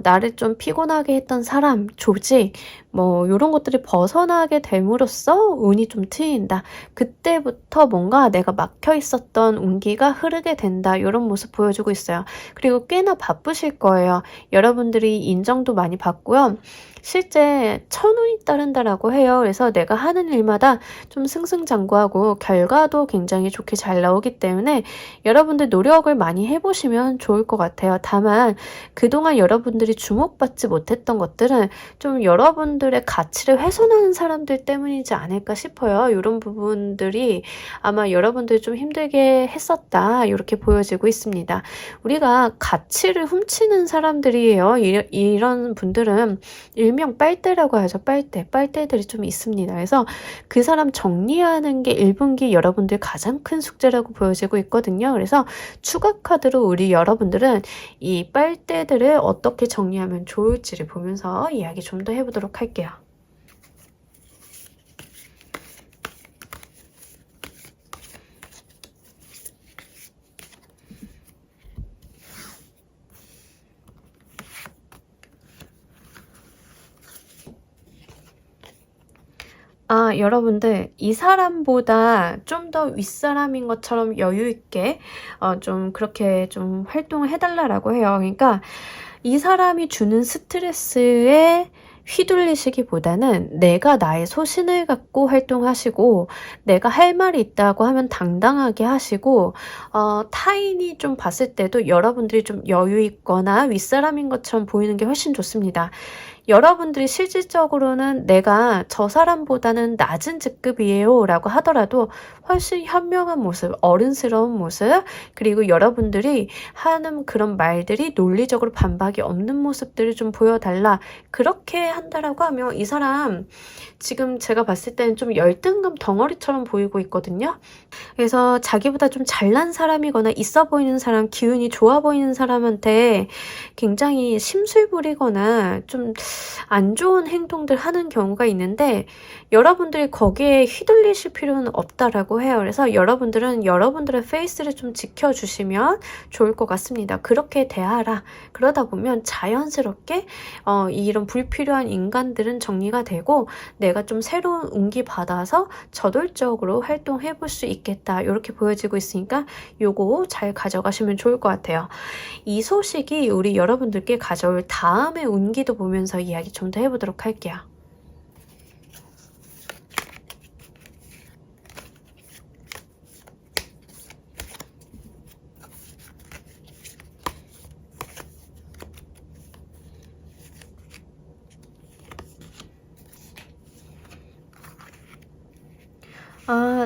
나를 좀 피곤하게 했던 사람, 조직 뭐 이런 것들이 벗어나게 됨으로써 운이 좀 트인다. 그때부터 뭔가 내가 막혀 있었던 운기가 흐르게 된다. 이런 모습 보여주고 있어요. 그리고 꽤나 바쁘실 거예요. 여러분들이 인정도 많이 받고요. 실제 천운이 따른다라고 해요. 그래서 내가 하는 일마다 좀 승승장구하고 결과도 굉장히 좋게 잘 나오기 때문에 여러분들 노력을 많이 해보시면 좋을 것 같아요. 다만 그동안 여러분들이 주목받지 못했던 것들은 좀 여러분들의 가치를 훼손하는 사람들 때문이지 않을까 싶어요. 이런 부분들이 아마 여러분들 좀 힘들게 했었다. 이렇게 보여지고 있습니다. 우리가 가치를 훔치는 사람들이에요. 이런 분들은 일명 빨대라고 하죠. 빨대들이 좀 있습니다. 그래서 그 사람 정리하는 게 1분기 여러분들 가장 큰 숙제라고 보여지고 있거든요. 그래서 추가 카드로 우리 여러분들은 이 빨대들을 어떻게 정리하면 좋을지를 보면서 이야기 좀 더 해보도록 할게요. 여러분들 이 사람보다 좀 더 윗사람인 것처럼 여유 있게 좀 그렇게 좀 활동을 해달라고 해요. 그러니까 이 사람이 주는 스트레스에 휘둘리시기보다는 내가 나의 소신을 갖고 활동하시고 내가 할 말이 있다고 하면 당당하게 하시고 타인이 좀 봤을 때도 여러분들이 좀 여유 있거나 윗사람인 것처럼 보이는 게 훨씬 좋습니다. 여러분들이 실질적으로는 내가 저 사람보다는 낮은 직급이에요 라고 하더라도 훨씬 현명한 모습, 어른스러운 모습, 그리고 여러분들이 하는 그런 말들이 논리적으로 반박이 없는 모습들을 좀 보여달라. 그렇게 한다라고 하면 이 사람 지금 제가 봤을 때는 좀 열등감 덩어리처럼 보이고 있거든요. 그래서 자기보다 좀 잘난 사람이거나 있어 보이는 사람, 기운이 좋아 보이는 사람한테 굉장히 심술 부리거나 좀 안 좋은 행동들 하는 경우가 있는데 여러분들이 거기에 휘둘리실 필요는 없다라고 해요. 그래서 여러분들은 여러분들의 페이스를 좀 지켜주시면 좋을 것 같습니다. 그렇게 대하라. 그러다 보면 자연스럽게 이런 불필요한 인간들은 정리가 되고 내가 좀 새로운 운기 받아서 저돌적으로 활동해 볼 수 있겠다. 이렇게 보여지고 있으니까 요거 잘 가져가시면 좋을 것 같아요. 이 소식이 우리 여러분들께 가져올 다음의 운기도 보면서 이야기 좀 더 해보도록 할게요.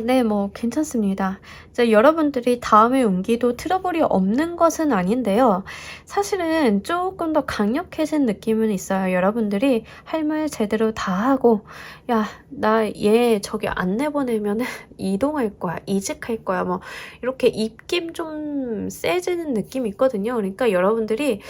네, 뭐 괜찮습니다. 이제 여러분들이 다음의 운기도 트러블이 없는 것은 아닌데요. 사실은 조금 더 강력해진 느낌은 있어요. 여러분들이 할 말 제대로 다 하고 야, 나 얘 저기 안 내보내면 이동할 거야, 이직할 거야, 뭐 이렇게 입김 좀 세지는 느낌이 있거든요. 그러니까 여러분들이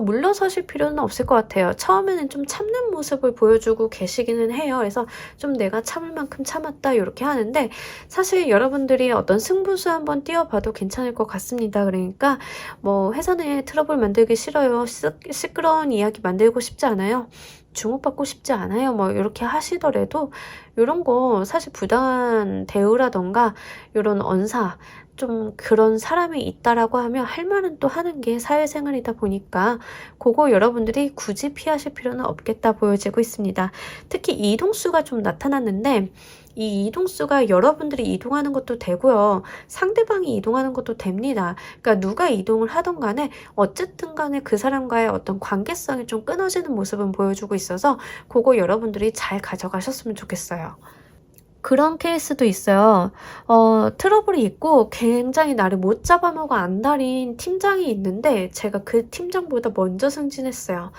물러서실 필요는 없을 것 같아요. 처음에는 좀 참는 모습을 보여주고 계시기는 해요. 그래서 좀 내가 참을 만큼 참았다 이렇게 하는데 사실 여러분들이 어떤 승부수 한번 띄워봐도 괜찮을 것 같습니다. 그러니까 뭐 회사 내에 트러블 만들기 싫어요. 시끄러운 이야기 만들고 싶지 않아요. 주목받고 싶지 않아요. 뭐 이렇게 하시더라도 이런 거 사실 부당한 대우라던가 이런 언사 좀 그런 사람이 있다라고 하면 할 말은 또 하는 게 사회생활이다 보니까 그거 여러분들이 굳이 피하실 필요는 없겠다 보여지고 있습니다. 특히 이동수가 좀 나타났는데 이 이동수가 여러분들이 이동하는 것도 되고요. 상대방이 이동하는 것도 됩니다. 그러니까 누가 이동을 하던 간에 어쨌든 간에 그 사람과의 어떤 관계성이 좀 끊어지는 모습은 보여주고 있어서 그거 여러분들이 잘 가져가셨으면 좋겠어요. 그런 케이스도 있어요. 트러블이 있고 굉장히 나를 못 잡아먹어 안달인 팀장이 있는데 제가 그 팀장보다 먼저 승진했어요.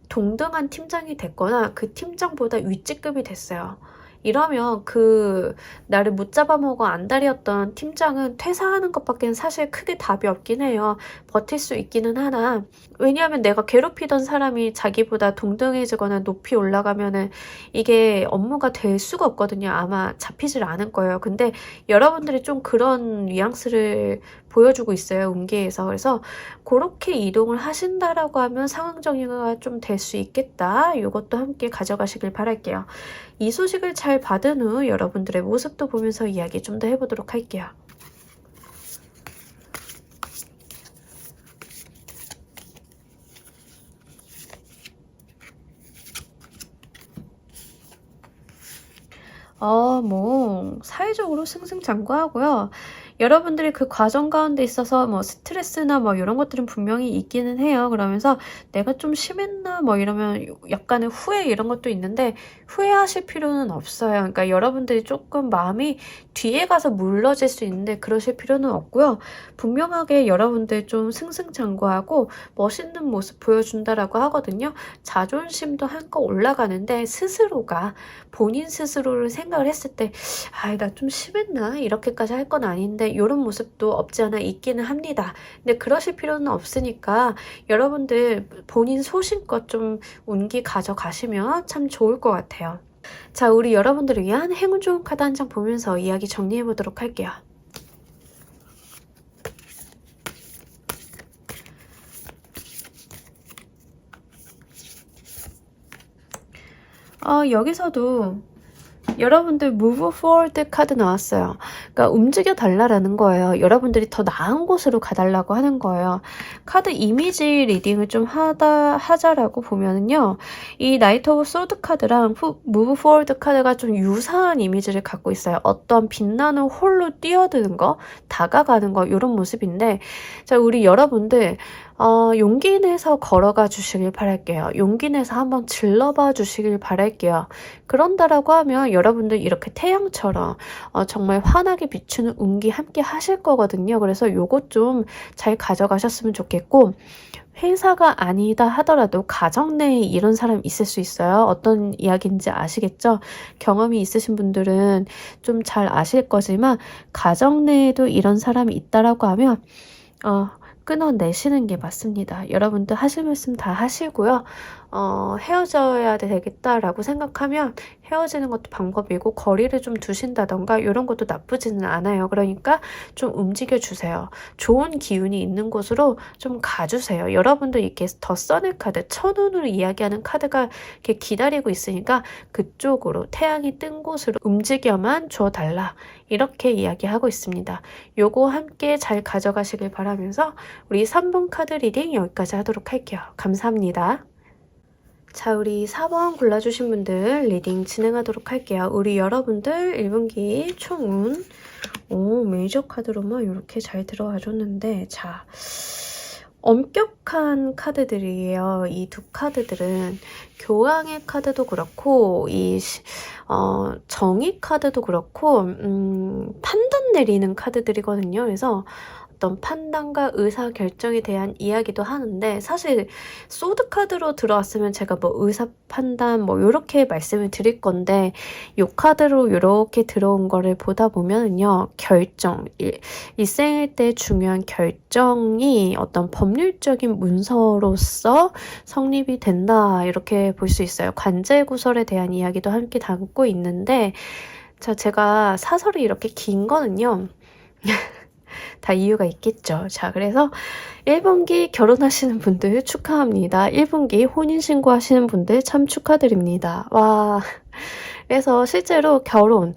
동등한 팀장이 됐거나 그 팀장보다 윗직급이 됐어요. 이러면 그 나를 못 잡아먹어 안달이었던 팀장은 퇴사하는 것밖에 사실 크게 답이 없긴 해요. 버틸 수 있기는 하나. 왜냐하면 내가 괴롭히던 사람이 자기보다 동등해지거나 높이 올라가면은 이게 업무가 될 수가 없거든요. 아마 잡히질 않을 거예요. 근데 여러분들이 좀 그런 뉘앙스를 보여주고 있어요. 운기에서. 그래서 그렇게 이동을 하신다라고 하면 상황 정리가 좀 될 수 있겠다. 이것도 함께 가져가시길 바랄게요. 이 소식을 잘 받은 후 여러분들의 모습도 보면서 이야기 좀 더 해보도록 할게요. 사회적으로 승승장구하고요. 여러분들이 그 과정 가운데 있어서 뭐 스트레스나 뭐 이런 것들은 분명히 있기는 해요. 그러면서 내가 좀 심했나 뭐 이러면 약간의 후회 이런 것도 있는데 후회하실 필요는 없어요. 그러니까 여러분들이 조금 마음이 뒤에 가서 물러질 수 있는데 그러실 필요는 없고요. 분명하게 여러분들 좀 승승장구하고 멋있는 모습 보여준다라고 하거든요. 자존심도 한껏 올라가는데 스스로가 본인 스스로를 생각을 했을 때 나 좀 심했나? 이렇게까지 할 건 아닌데 이런 모습도 없지 않아 있기는 합니다. 근데 그러실 필요는 없으니까 여러분들 본인 소신껏 좀 운기 가져가시면 참 좋을 것 같아요. 자, 우리 여러분들을 위한 행운 좋은 카드 한 장 보면서 이야기 정리해 보도록 할게요. 여기서도 여러분들 move forward 카드 나왔어요. 그러니까 움직여 달라라는 거예요. 여러분들이 더 나은 곳으로 가달라고 하는 거예요. 카드 이미지 리딩을 좀 하자라고 보면은요. 이 나이트 오브 소드 카드랑 move forward 카드가 좀 유사한 이미지를 갖고 있어요. 어떤 빛나는 홀로 뛰어드는 거, 다가가는 거 이런 모습인데 자, 우리 여러분들 용기 내서 걸어가 주시길 바랄게요. 용기 내서 한번 질러봐 주시길 바랄게요. 그런다라고 하면 여러분들 이렇게 태양처럼 정말 환하게 비추는 운기 함께 하실 거거든요. 그래서 요것 좀 잘 가져가셨으면 좋겠고 회사가 아니다 하더라도 가정 내에 이런 사람 있을 수 있어요. 어떤 이야기인지 아시겠죠? 경험이 있으신 분들은 좀 잘 아실 거지만 가정 내에도 이런 사람이 있다라고 하면 끊어내시는 게 맞습니다. 여러분들 하실 말씀 다 하시고요. 헤어져야 되겠다라고 생각하면 헤어지는 것도 방법이고 거리를 좀 두신다던가 이런 것도 나쁘지는 않아요. 그러니까 좀 움직여주세요. 좋은 기운이 있는 곳으로 좀 가주세요. 여러분들 이렇게 더 써낼 카드, 천운으로 이야기하는 카드가 이렇게 기다리고 있으니까 그쪽으로 태양이 뜬 곳으로 움직여만 줘달라. 이렇게 이야기하고 있습니다. 요거 함께 잘 가져가시길 바라면서 우리 3번 카드 리딩 여기까지 하도록 할게요. 감사합니다. 자, 우리 4번 골라주신 분들 리딩 진행하도록 할게요. 우리 여러분들 1분기 총운 메이저 카드로만 이렇게 잘 들어와 줬는데 자, 엄격한 카드들이에요. 이 두 카드들은 교황의 카드도 그렇고 정의 카드도 그렇고 판단 내리는 카드들이거든요. 그래서 어떤 판단과 의사결정에 대한 이야기도 하는데 사실 소드 카드로 들어왔으면 제가 뭐 의사 판단 뭐 이렇게 말씀을 드릴 건데 이 카드로 이렇게 들어온 거를 보다 보면은요. 결정, 일생일 때 중요한 결정이 어떤 법률적인 문서로서 성립이 된다 이렇게 볼 수 있어요. 관제구설에 대한 이야기도 함께 담고 있는데 자, 제가 사설이 이렇게 긴 거는요. 다 이유가 있겠죠. 자, 그래서 1분기 결혼하시는 분들 축하합니다. 1분기 혼인신고 하시는 분들 참 축하드립니다. 와, 그래서 실제로 결혼,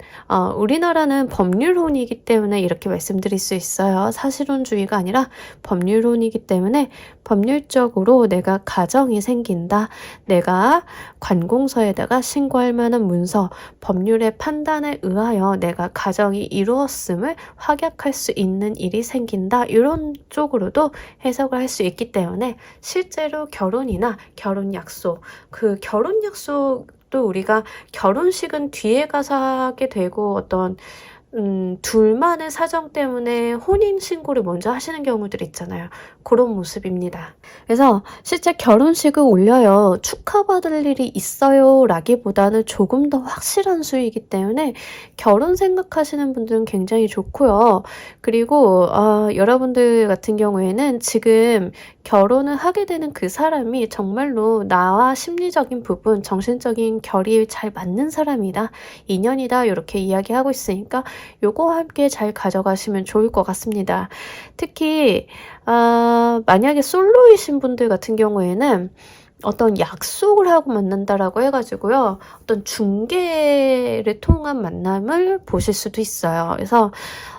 우리나라는 법률혼이기 때문에 이렇게 말씀드릴 수 있어요. 사실혼주의가 아니라 법률혼이기 때문에 법률적으로 내가 가정이 생긴다. 내가 관공서에다가 신고할 만한 문서, 법률의 판단에 의하여 내가 가정이 이루었음을 확약할 수 있는 일이 생긴다. 이런 쪽으로도 해석을 할 수 있기 때문에 실제로 결혼이나 결혼 약속, 그 결혼 약속도 우리가 결혼식은 뒤에 가서 하게 되고 어떤 둘만의 사정 때문에 혼인신고를 먼저 하시는 경우들이 있잖아요. 그런 모습입니다. 그래서 실제 결혼식을 올려요. 축하받을 일이 있어요 라기보다는 조금 더 확실한 수이기 때문에 결혼 생각하시는 분들은 굉장히 좋고요. 그리고 여러분들 같은 경우에는 지금 결혼을 하게 되는 그 사람이 정말로 나와 심리적인 부분, 정신적인 결이 잘 맞는 사람이다. 인연이다. 이렇게 이야기하고 있으니까 요거 함께 잘 가져가시면 좋을 것 같습니다. 특히 만약에 솔로이신 분들 같은 경우에는 어떤 약속을 하고 만난다라고 해가지고요. 어떤 중개를 통한 만남을 보실 수도 있어요. 그래서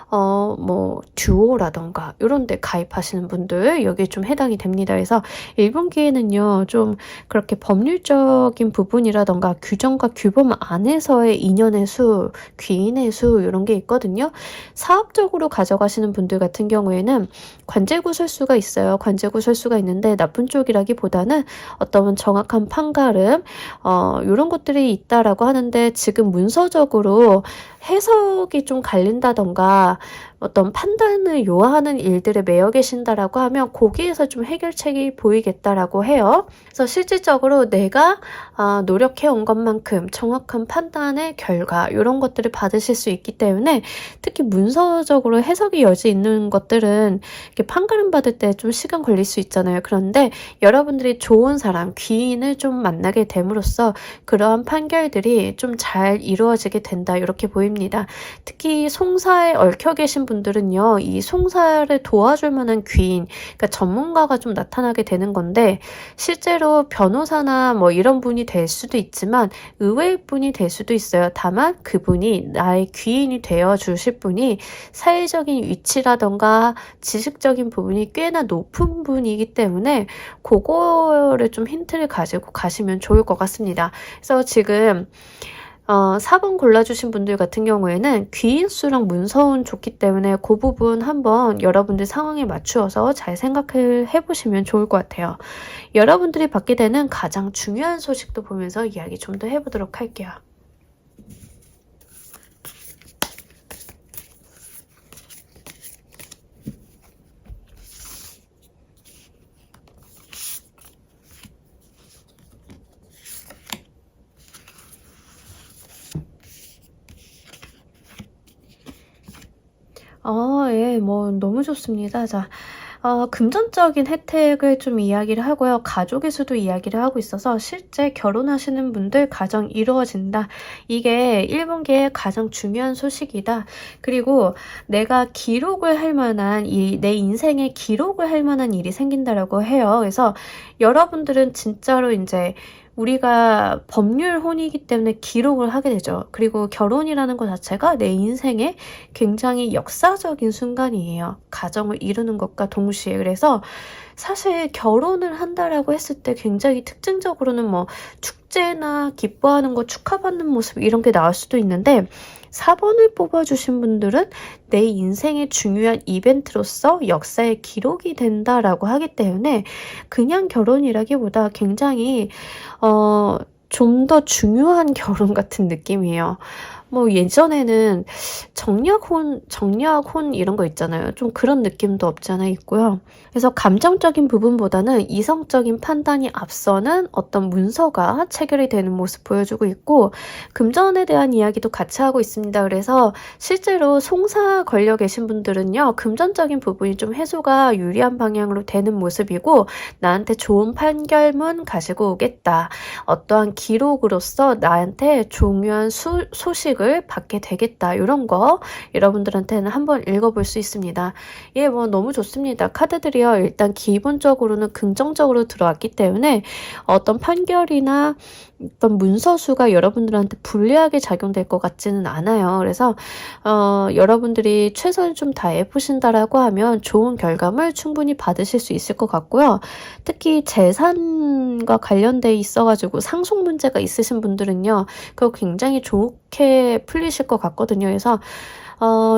뭐 듀오라던가 이런 데 가입하시는 분들 여기에 좀 해당이 됩니다. 그래서 1분기에는요 좀 그렇게 법률적인 부분이라던가 규정과 규범 안에서의 인연의 수, 귀인의 수 이런 게 있거든요. 사업적으로 가져가시는 분들 같은 경우에는 관제구설수가 있어요. 관제구설수가 있는데 나쁜 쪽이라기보다는 어떤 정확한 판가름 이런 것들이 있다라고 하는데 지금 문서적으로 해석이 좀 갈린다던가 어떤 판단을 요하는 일들에 매여 계신다라고 하면 거기에서 좀 해결책이 보이겠다라고 해요. 그래서 실질적으로 내가 노력해온 것만큼 정확한 판단의 결과 이런 것들을 받으실 수 있기 때문에 특히 문서적으로 해석이 여지 있는 것들은 이렇게 판가름 받을 때 좀 시간 걸릴 수 있잖아요. 그런데 여러분들이 좋은 사람, 귀인을 좀 만나게 됨으로써 그러한 판결들이 좀 잘 이루어지게 된다 이렇게 보입니다. 특히 송사에 얽혀 계신 분들은요, 이 송사를 도와줄 만한 귀인, 그러니까 전문가가 좀 나타나게 되는 건데, 실제로 변호사나 뭐 이런 분이 될 수도 있지만, 의외의 분이 될 수도 있어요. 다만 그분이 나의 귀인이 되어 주실 분이 사회적인 위치라던가 지식적인 부분이 꽤나 높은 분이기 때문에, 그거를 좀 힌트를 가지고 가시면 좋을 것 같습니다. 그래서 지금 4번 골라주신 분들 같은 경우에는 귀인수랑 문서운 좋기 때문에 그 부분 한번 여러분들 상황에 맞추어서 잘 생각을 해보시면 좋을 것 같아요. 여러분들이 받게 되는 가장 중요한 소식도 보면서 이야기 좀 더 해보도록 할게요. 예, 뭐, 너무 좋습니다. 자, 금전적인 혜택을 좀 이야기를 하고요. 가족의 수도 이야기를 하고 있어서 실제 결혼하시는 분들 가정 이루어진다. 이게 1분기에 가장 중요한 소식이다. 그리고 내가 기록을 할 만한 내 인생에 기록을 할 만한 일이 생긴다라고 해요. 그래서 여러분들은 진짜로 이제 우리가 법률혼이기 때문에 기록을 하게 되죠. 그리고 결혼이라는 것 자체가 내 인생에 굉장히 역사적인 순간이에요. 가정을 이루는 것과 동시에. 그래서 사실 결혼을 한다라고 했을 때 굉장히 특징적으로는 뭐 축제나 기뻐하는 거 축하받는 모습 이런 게 나올 수도 있는데 4번을 뽑아주신 분들은 내 인생의 중요한 이벤트로서 역사의 기록이 된다라고 하기 때문에 그냥 결혼이라기보다 굉장히 좀 더 중요한 결혼 같은 느낌이에요. 뭐 예전에는 정략혼 이런 거 있잖아요. 좀 그런 느낌도 없지 않아 있고요. 그래서 감정적인 부분보다는 이성적인 판단이 앞서는 어떤 문서가 체결이 되는 모습 보여주고 있고 금전에 대한 이야기도 같이 하고 있습니다. 그래서 실제로 송사 걸려 계신 분들은요. 금전적인 부분이 좀 해소가 유리한 방향으로 되는 모습이고 나한테 좋은 판결문 가지고 오겠다. 어떠한 기록으로서 나한테 중요한 소식을 소식을 받게 되겠다. 이런 거 여러분들한테는 한번 읽어볼 수 있습니다. 예, 뭐 너무 좋습니다. 카드들이요. 일단 기본적으로는 긍정적으로 들어왔기 때문에 어떤 판결이나 어떤 문서수가 여러분들한테 불리하게 작용될 것 같지는 않아요. 그래서 여러분들이 최선을 좀 다해보신다라고 하면 좋은 결과물 충분히 받으실 수 있을 것 같고요. 특히 재산과 관련돼 있어가지고 상속 문제가 있으신 분들은요, 그거 굉장히 좋게 풀리실 것 같거든요. 그래서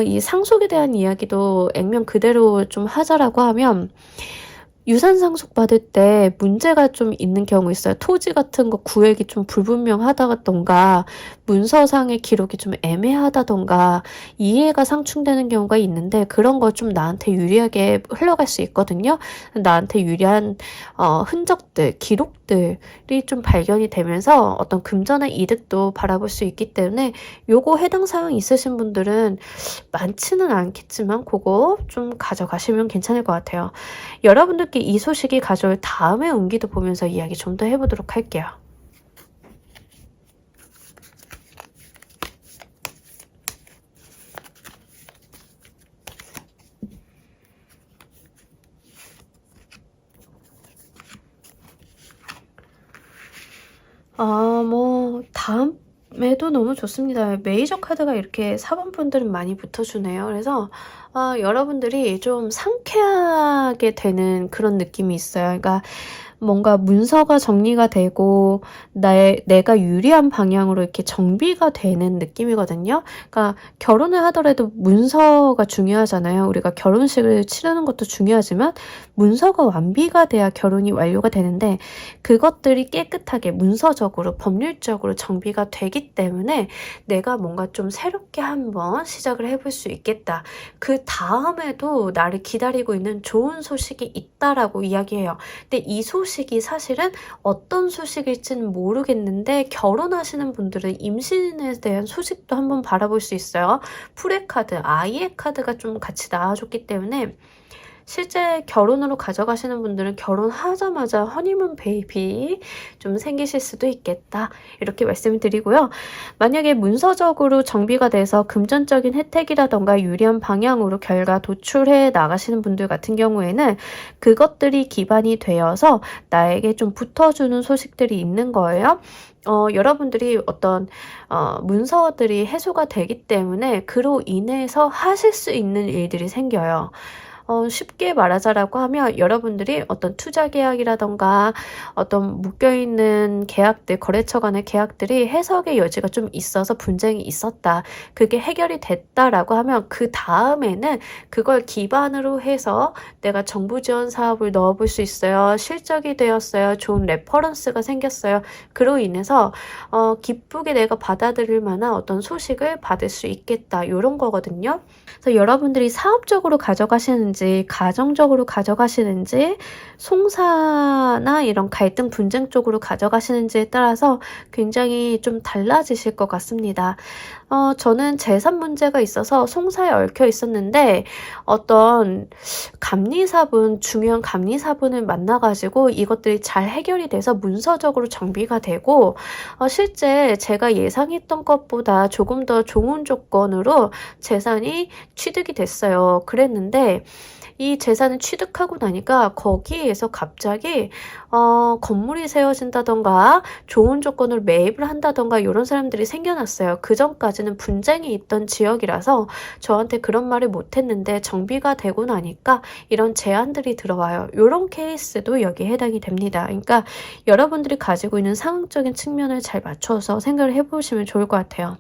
이 상속에 대한 이야기도 액면 그대로 좀 하자라고 하면, 유산 상속 받을 때 문제가 좀 있는 경우 있어요. 토지 같은 거 구획이 좀 불분명하다던가 문서상의 기록이 좀 애매하다던가 이해가 상충되는 경우가 있는데, 그런 거 좀 나한테 유리하게 흘러갈 수 있거든요. 나한테 유리한 흔적들, 기록들이 좀 발견이 되면서 어떤 금전의 이득도 바라볼 수 있기 때문에, 요거 해당 사항 있으신 분들은 많지는 않겠지만 그거 좀 가져가시면 괜찮을 것 같아요. 여러분들께 이 소식이 가져올 다음의 운기도 보면서 이야기 좀 더 해보도록 할게요. 뭐 다음에도 너무 좋습니다. 메이저 카드가 이렇게 4번 분들은 많이 붙어주네요. 그래서 여러분들이 좀 상쾌하게 되는 그런 느낌이 있어요. 그러니까 뭔가 문서가 정리가 되고 내가 유리한 방향으로 이렇게 정비가 되는 느낌이거든요. 그러니까 결혼을 하더라도 문서가 중요하잖아요. 우리가 결혼식을 치르는 것도 중요하지만 문서가 완비가 돼야 결혼이 완료가 되는데, 그것들이 깨끗하게 문서적으로 법률적으로 정비가 되기 때문에 내가 뭔가 좀 새롭게 한번 시작을 해볼 수 있겠다. 그 다음에도 나를 기다리고 있는 좋은 소식이 있다라고 이야기해요. 근데 이 소식이 사실은 어떤 소식일지는 모르겠는데, 결혼하시는 분들은 임신에 대한 소식도 한번 바라볼 수 있어요. 풀의 카드, 아이의 카드가 좀 같이 나와줬기 때문에 실제 결혼으로 가져가시는 분들은 결혼하자마자 허니문 베이비 좀 생기실 수도 있겠다, 이렇게 말씀을 드리고요. 만약에 문서적으로 정비가 돼서 금전적인 혜택이라던가 유리한 방향으로 결과 도출해 나가시는 분들 같은 경우에는 그것들이 기반이 되어서 나에게 좀 붙어주는 소식들이 있는 거예요. 여러분들이 어떤 문서들이 해소가 되기 때문에 그로 인해서 하실 수 있는 일들이 생겨요. 쉽게 말하자라고 하면 여러분들이 어떤 투자 계약이라던가 어떤 묶여있는 계약들, 거래처 간의 계약들이 해석의 여지가 좀 있어서 분쟁이 있었다. 그게 해결이 됐다라고 하면 그 다음에는 그걸 기반으로 해서 내가 정부 지원 사업을 넣어볼 수 있어요. 실적이 되었어요. 좋은 레퍼런스가 생겼어요. 그로 인해서 기쁘게 내가 받아들일 만한 어떤 소식을 받을 수 있겠다, 이런 거거든요. 그래서 여러분들이 사업적으로 가져가시는지 가정적으로 가져가시는지 송사나 이런 갈등 분쟁 쪽으로 가져가시는지에 따라서 굉장히 좀 달라지실 것 같습니다. 저는 재산 문제가 있어서 송사에 얽혀 있었는데 어떤 감리사분, 중요한 감리사분을 만나가지고 이것들이 잘 해결이 돼서 문서적으로 정비가 되고, 실제 제가 예상했던 것보다 조금 더 좋은 조건으로 재산이 취득이 됐어요. 그랬는데 이 재산을 취득하고 나니까 거기에서 갑자기 건물이 세워진다던가 좋은 조건으로 매입을 한다던가 이런 사람들이 생겨났어요. 그 전까지는 분쟁이 있던 지역이라서 저한테 그런 말을 못했는데 정비가 되고 나니까 이런 제안들이 들어와요. 이런 케이스도 여기에 해당이 됩니다. 그러니까 여러분들이 가지고 있는 상황적인 측면을 잘 맞춰서 생각을 해보시면 좋을 것 같아요.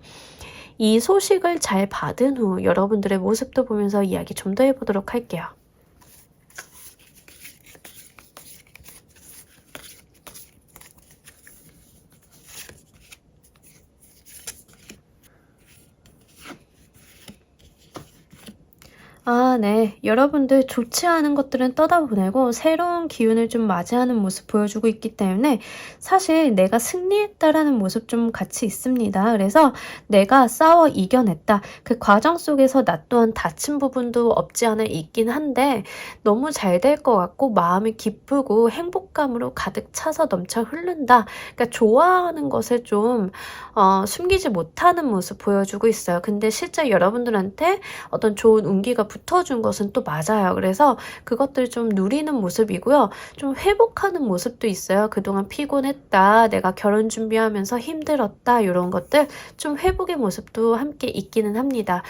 이 소식을 잘 받은 후 여러분들의 모습도 보면서 이야기 좀 더 해보도록 할게요. 네. 여러분들 좋지 않은 것들은 떠다보내고 새로운 기운을 좀 맞이하는 모습 보여주고 있기 때문에 사실 내가 승리했다라는 모습 좀 같이 있습니다. 그래서 내가 싸워 이겨냈다. 그 과정 속에서 나 또한 다친 부분도 없지 않아 있긴 한데 너무 잘 될 것 같고 마음이 기쁘고 행복감으로 가득 차서 넘쳐 흐른다. 그러니까 좋아하는 것을 좀 숨기지 못하는 모습 보여주고 있어요. 근데 실제 여러분들한테 어떤 좋은 운기가 붙어준 것은 또 맞아요. 그래서 그것들 좀 누리는 모습이고요. 좀 회복하는 모습도 있어요. 그동안 피곤했다, 내가 결혼 준비하면서 힘들었다, 이런 것들 좀 회복의 모습도 함께 있기는 합니다.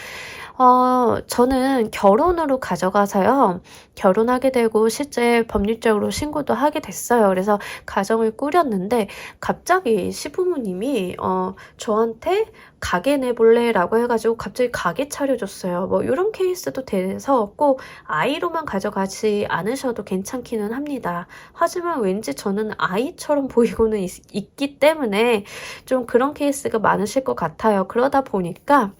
저는 결혼으로 가져가서요. 결혼하게 되고 실제 법률적으로 신고도 하게 됐어요. 그래서 가정을 꾸렸는데 갑자기 시부모님이 저한테 가게 내볼래? 라고 해가지고 갑자기 가게 차려줬어요. 뭐 이런 케이스도 돼서 꼭 아이로만 가져가지 않으셔도 괜찮기는 합니다. 하지만 왠지 저는 아이처럼 보이고는 있기 때문에 좀 그런 케이스가 많으실 것 같아요. 그러다 보니까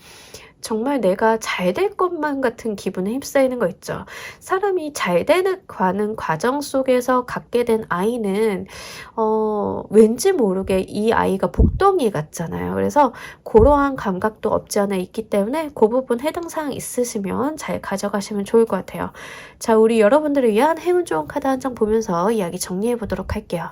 정말 내가 잘 될 것만 같은 기분에 휩싸이는 거 있죠. 사람이 잘 되는 가는 과정 속에서 갖게 된 아이는 왠지 모르게 이 아이가 복덩이 같잖아요. 그래서 그러한 감각도 없지 않아 있기 때문에 그 부분 해당 사항 있으시면 잘 가져가시면 좋을 것 같아요. 자, 우리 여러분들을 위한 행운 좋은 카드 한 장 보면서 이야기 정리해 보도록 할게요.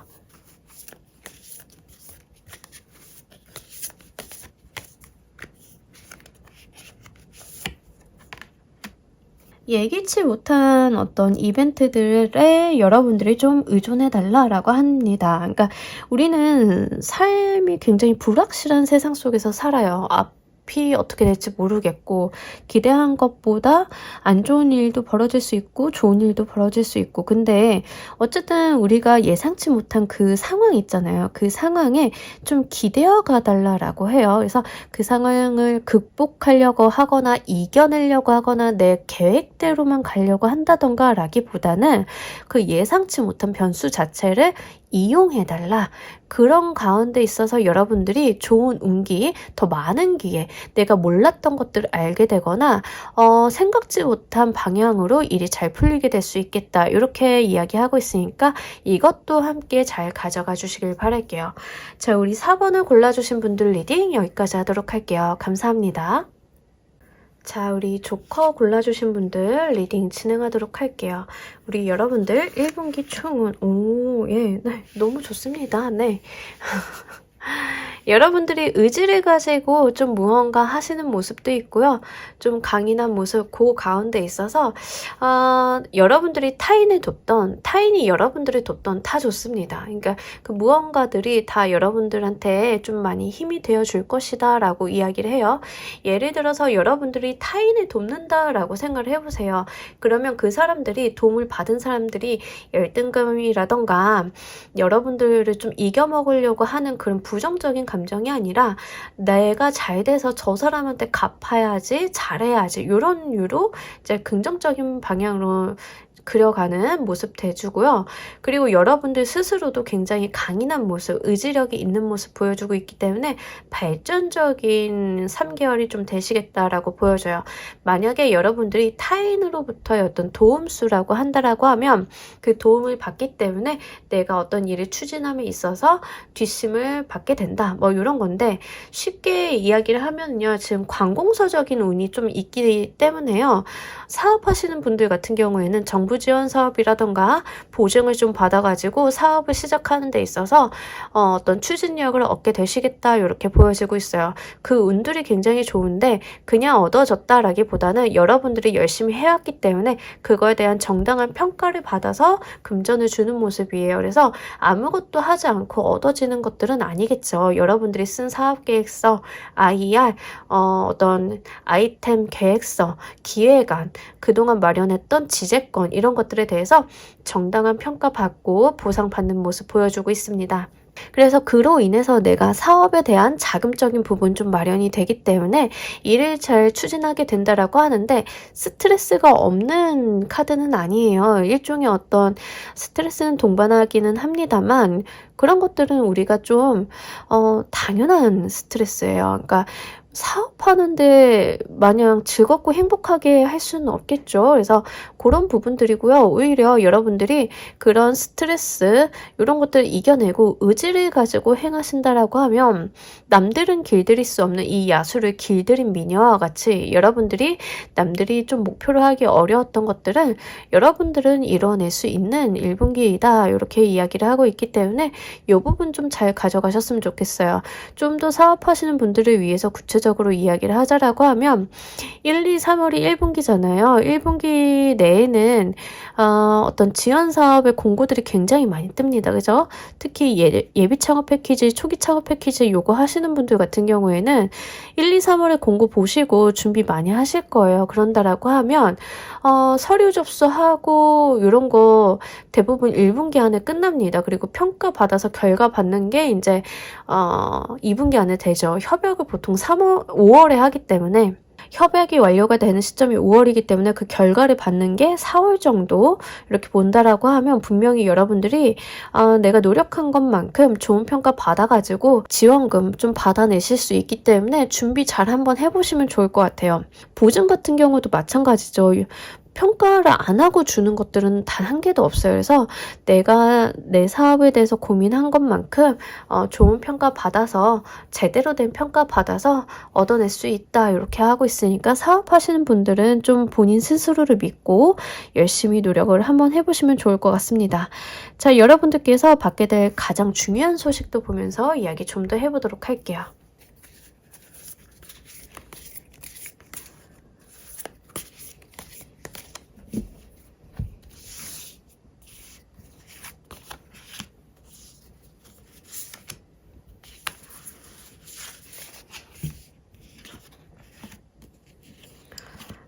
예기치 못한 어떤 이벤트들에 여러분들이 좀 의존해 달라라고 합니다. 그러니까 우리는 삶이 굉장히 불확실한 세상 속에서 살아요. 앞이 어떻게 될지 모르겠고 기대한 것보다 안 좋은 일도 벌어질 수 있고 좋은 일도 벌어질 수 있고, 근데 어쨌든 우리가 예상치 못한 그 상황 있잖아요. 그 상황에 좀 기대어 가달라라고 해요. 그래서 그 상황을 극복하려고 하거나 이겨내려고 하거나 내 계획대로만 가려고 한다던가 라기보다는 그 예상치 못한 변수 자체를 이용해달라. 그런 가운데 있어서 여러분들이 좋은 운기, 더 많은 기회, 내가 몰랐던 것들을 알게 되거나 생각지 못한 방향으로 일이 잘 풀리게 될 수 있겠다. 이렇게 이야기하고 있으니까 이것도 함께 잘 가져가 주시길 바랄게요. 자, 우리 4번을 골라주신 분들 리딩 여기까지 하도록 할게요. 감사합니다. 자, 우리 조커 골라주신 분들 리딩 진행하도록 할게요. 우리 여러분들 1분기 총운, 네, 너무 좋습니다. 네. 여러분들이 의지를 가지고 좀 무언가 하시는 모습도 있고요. 좀 강인한 모습 그 가운데 있어서 여러분들이 타인이 여러분들을 돕던 다 좋습니다. 그러니까 그 무언가들이 다 여러분들한테 좀 많이 힘이 되어줄 것이다 라고 이야기를 해요. 예를 들어서 여러분들이 타인을 돕는다라고 생각을 해보세요. 그러면 그 사람들이 도움을 받은 사람들이 열등감이라던가 여러분들을 좀 이겨먹으려고 하는 그런 부정적인 감정이 아니라 내가 잘 돼서 저 사람한테 갚아야지, 잘해야지, 이런 유로 이제 긍정적인 방향으로 그려가는 모습 돼주고요. 그리고 여러분들 스스로도 굉장히 강인한 모습, 의지력이 있는 모습 보여주고 있기 때문에 발전적인 3개월이 좀 되시겠다라고 보여져요. 만약에 여러분들이 타인으로부터의 어떤 도움수라고 한다라고 하면 그 도움을 받기 때문에 내가 어떤 일을 추진함에 있어서 뒷심을 받게 된다. 뭐 이런 건데 쉽게 이야기를 하면요. 지금 관공서적인 운이 좀 있기 때문에요. 사업하시는 분들 같은 경우에는 정부 지원 사업이라던가 보증을 좀 받아가지고 사업을 시작하는 데 있어서 어떤 추진력을 얻게 되시겠다 이렇게 보여지고 있어요. 그 운들이 굉장히 좋은데 그냥 얻어졌다라기보다는 여러분들이 열심히 해왔기 때문에 그거에 대한 정당한 평가를 받아서 금전을 주는 모습이에요. 그래서 아무것도 하지 않고 얻어지는 것들은 아니겠죠. 여러분들이 쓴 사업계획서, IR, 어떤 아이템 계획서, 기획안, 그동안 마련했던 지재권 이런 것들에 대해서 정당한 평가받고 보상받는 모습 보여주고 있습니다. 그래서 그로 인해서 내가 사업에 대한 자금적인 부분 좀 마련이 되기 때문에 일을 잘 추진하게 된다라고 하는데 스트레스가 없는 카드는 아니에요. 일종의 어떤 스트레스는 동반하기는 합니다만 그런 것들은 우리가 좀 당연한 스트레스예요. 그러니까 사업하는데 마냥 즐겁고 행복하게 할 수는 없겠죠. 그래서 그런 부분들이고요. 오히려 여러분들이 그런 스트레스 이런 것들을 이겨내고 의지를 가지고 행하신다라고 하면 남들은 길들일 수 없는 이 야수를 길들인 미녀와 같이 여러분들이 남들이 좀 목표로 하기 어려웠던 것들은 여러분들은 이뤄낼 수 있는 1분기이다. 이렇게 이야기를 하고 있기 때문에 이 부분 좀 잘 가져가셨으면 좋겠어요. 좀 더 사업하시는 분들을 위해서 구체적으로 이야기를 하자라고 하면 1, 2, 3월이 1분기잖아요. 1분기 내에는 어떤 지원 사업의 공고들이 굉장히 많이 뜹니다. 그죠? 특히 예비 창업 패키지, 초기 창업 패키지 요거 하시는 분들 같은 경우에는 1, 2, 3월에 공고 보시고 준비 많이 하실 거예요. 그런다라고 하면 서류 접수하고 이런 거 대부분 1분기 안에 끝납니다. 그리고 평가 받아서 결과 받는 게 이제 2분기 안에 되죠. 협약을 보통 5월에 하기 때문에 협약이 완료가 되는 시점이 5월이기 때문에 그 결과를 받는 게 4월 정도 이렇게 본다라고 하면 분명히 여러분들이 내가 노력한 것만큼 좋은 평가 받아가지고 지원금 좀 받아내실 수 있기 때문에 준비 잘 한번 해보시면 좋을 것 같아요. 보증 같은 경우도 마찬가지죠. 평가를 안 하고 주는 것들은 단 한 개도 없어요. 그래서 내가 내 사업에 대해서 고민한 것만큼 좋은 평가 받아서 제대로 된 평가 받아서 얻어낼 수 있다 이렇게 하고 있으니까 사업하시는 분들은 좀 본인 스스로를 믿고 열심히 노력을 한번 해보시면 좋을 것 같습니다. 자, 여러분들께서 받게 될 가장 중요한 소식도 보면서 이야기 좀 더 해보도록 할게요.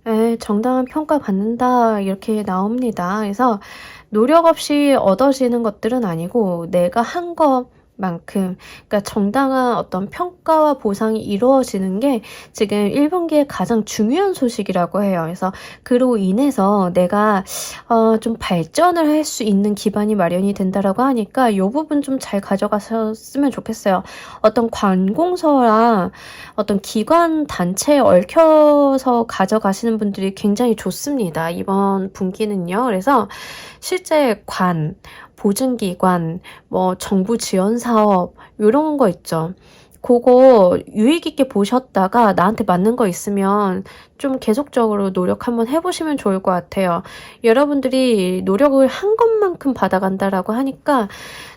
네, 정당한 평가 받는다 이렇게 나옵니다. 그래서 노력 없이 얻어지는 것들은 아니고 내가 한 것만큼 그러니까 정당한 어떤 평가와 보상이 이루어지는 게 지금 1분기의 가장 중요한 소식이라고 해요. 그래서 그로 인해서 내가 좀 발전을 할 수 있는 기반이 마련이 된다라고 하니까 이 부분 좀 잘 가져가셨으면 좋겠어요. 어떤 관공서랑 어떤 기관 단체에 얽혀서 가져가시는 분들이 굉장히 좋습니다. 이번 분기는요. 그래서 실제 보증기관, 뭐 정부 지원 사업 이런 거 있죠. 그거 유익 있게 보셨다가 나한테 맞는 거 있으면 좀 계속적으로 노력 한번 해보시면 좋을 것 같아요. 여러분들이 노력을 한 것만큼 받아간다라고 하니까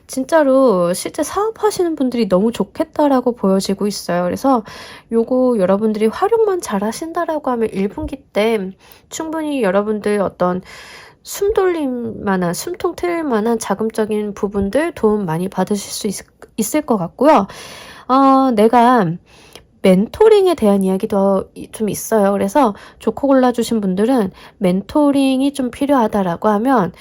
진짜로 실제 사업하시는 분들이 너무 좋겠다라고 보여지고 있어요. 그래서 요거 여러분들이 활용만 잘 하신다라고 하면 1분기 때 충분히 여러분들 어떤 숨 통 트일 만한 자금적인 부분들 도움 많이 받으실 수 있을 것 같고요. 내가 멘토링에 대한 이야기도 좀 있어요. 그래서 좋고 골라주신 분들은 멘토링이 좀 필요하다라고 하면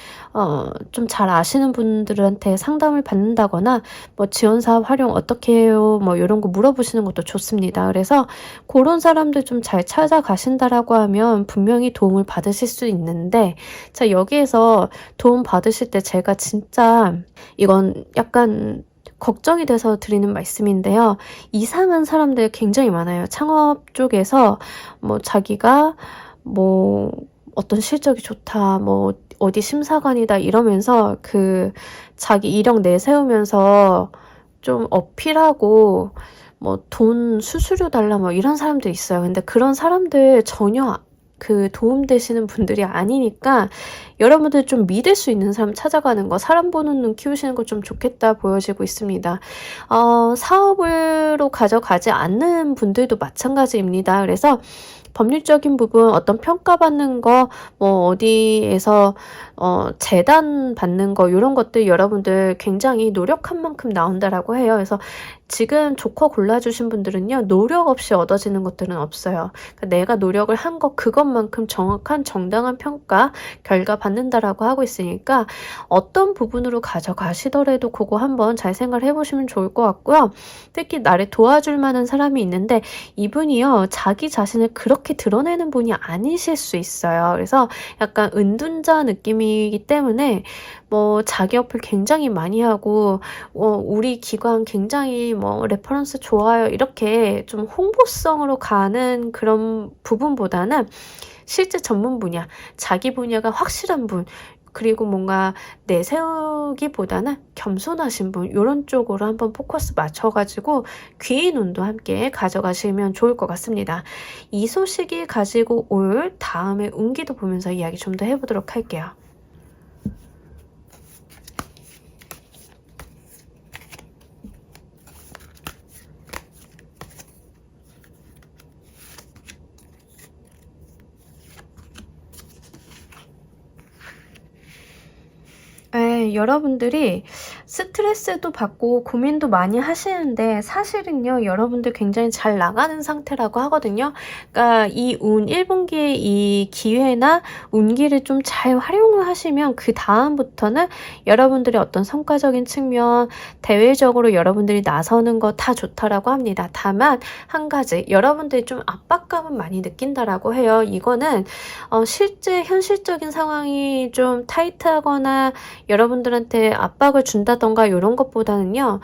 좀 잘 아시는 분들한테 상담을 받는다거나 뭐 지원사업 활용 어떻게 해요? 뭐 이런 거 물어보시는 것도 좋습니다. 그래서 그런 사람들 좀 잘 찾아가신다라고 하면 분명히 도움을 받으실 수 있는데 자, 여기에서 도움 받으실 때 제가 진짜 이건 약간 걱정이 돼서 드리는 말씀인데요. 이상한 사람들 굉장히 많아요. 창업 쪽에서 뭐 자기가 뭐 어떤 실적이 좋다, 뭐 어디 심사관이다 이러면서 그 자기 이력 내세우면서 좀 어필하고 뭐 돈 수수료 달라 뭐 이런 사람들 있어요. 근데 그런 사람들 전혀 그 도움되시는 분들이 아니니까 여러분들 좀 믿을 수 있는 사람 찾아가는 거, 사람 보는 눈 키우시는 거 좀 좋겠다 보여지고 있습니다. 사업으로 가져가지 않는 분들도 마찬가지입니다. 그래서 법률적인 부분 어떤 평가받는 거 뭐 어디에서 재단 받는 거 이런 것들 여러분들 굉장히 노력한 만큼 나온다라고 해요. 그래서 지금 조커 골라주신 분들은요. 노력 없이 얻어지는 것들은 없어요. 그러니까 내가 노력을 한 거 그것만큼 정확한 정당한 평가 결과 받는다라고 하고 있으니까 어떤 부분으로 가져가시더라도 그거 한번 잘 생각을 해보시면 좋을 것 같고요. 특히 나를 도와줄 만한 사람이 있는데 이분이요. 자기 자신을 그렇게 이렇게 드러내는 분이 아니실 수 있어요. 그래서 약간 은둔자 느낌이기 때문에 뭐 자기 어필 굉장히 많이 하고 우리 기관 굉장히 뭐 레퍼런스 좋아요 이렇게 좀 홍보성으로 가는 그런 부분보다는 실제 전문 분야, 자기 분야가 확실한 분, 그리고 뭔가 내세우기보다는 겸손하신 분 이런 쪽으로 한번 포커스 맞춰가지고 귀인운도 함께 가져가시면 좋을 것 같습니다. 이 소식이 가지고 올 다음에 운기도 보면서 이야기 좀 더 해보도록 할게요. 예, 여러분들이 스트레스도 받고 고민도 많이 하시는데 사실은요, 여러분들 굉장히 잘 나가는 상태라고 하거든요. 그러니까 이 1분기의 이 기회나 운기를 좀 잘 활용을 하시면 그 다음부터는 여러분들의 어떤 성과적인 측면, 대외적으로 여러분들이 나서는 거 다 좋다라고 합니다. 다만 한 가지, 여러분들이 좀 압박감은 많이 느낀다라고 해요. 이거는 실제 현실적인 상황이 좀 타이트하거나 여러분들한테 압박을 준다던가 이런 것보다는요,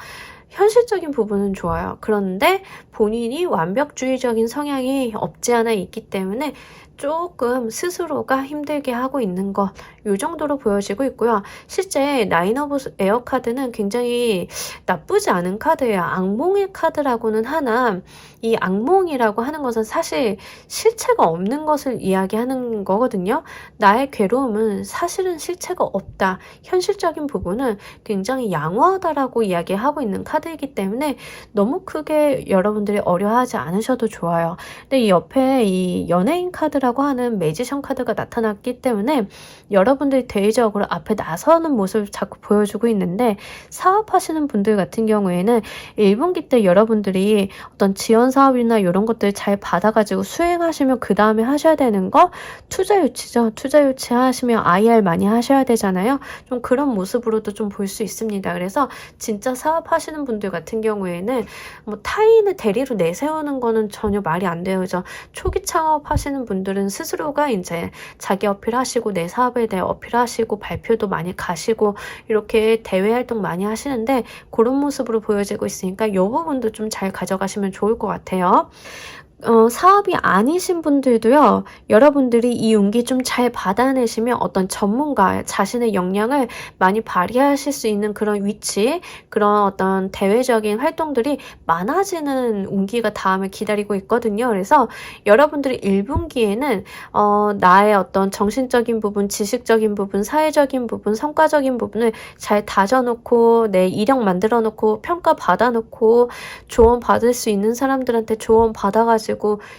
현실적인 부분은 좋아요. 그런데 본인이 완벽주의적인 성향이 없지 않아 있기 때문에 조금 스스로가 힘들게 하고 있는 것, 이 정도로 보여지고 있고요. 실제 나인 오브 에어 카드는 굉장히 나쁘지 않은 카드예요. 악몽의 카드라고는 하나, 이 악몽이라고 하는 것은 사실 실체가 없는 것을 이야기하는 거거든요. 나의 괴로움은 사실은 실체가 없다. 현실적인 부분은 굉장히 양호하다라고 이야기하고 있는 카드이기 때문에 너무 크게 여러분들이 어려워하지 않으셔도 좋아요. 근데 이 옆에 이 연예인 카드라고 하는 매지션 카드가 나타났기 때문에 여러분들이 대외적으로 앞에 나서는 모습을 자꾸 보여주고 있는데, 사업하시는 분들 같은 경우에는 1분기 때 여러분들이 어떤 지원 사업이나 이런 것들 잘 받아가지고 수행하시면 그 다음에 하셔야 되는 거 투자 유치죠. 투자 유치 하시면 IR 많이 하셔야 되잖아요. 좀 그런 모습으로도 좀 볼 수 있습니다. 그래서 진짜 사업하시는 분들 같은 경우에는 뭐 타인을 대리로 내세우는 거는 전혀 말이 안 돼요. 그죠? 초기 창업하시는 분들은 스스로가 이제 자기 어필하시고 내 사업에 대해 어필하시고 발표도 많이 가시고 이렇게 대외 활동 많이 하시는데 그런 모습으로 보여지고 있으니까 이 부분도 좀 잘 가져가시면 좋을 것 같아요. 사업이 아니신 분들도요, 여러분들이 이 운기 좀 잘 받아내시면 어떤 전문가, 자신의 역량을 많이 발휘하실 수 있는 그런 위치, 그런 어떤 대외적인 활동들이 많아지는 운기가 다음에 기다리고 있거든요. 그래서 여러분들이 1분기에는 나의 어떤 정신적인 부분, 지식적인 부분, 사회적인 부분, 성과적인 부분을 잘 다져놓고 내 이력 만들어 놓고 평가 받아놓고 조언 받을 수 있는 사람들한테 조언 받아가지고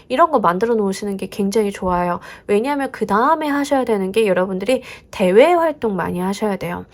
이런 거 만들어 놓으시는 게 굉장히 좋아요. 왜냐하면 그 다음에 하셔야 되는 게 여러분들이 대외 활동 많이 하셔야 돼요.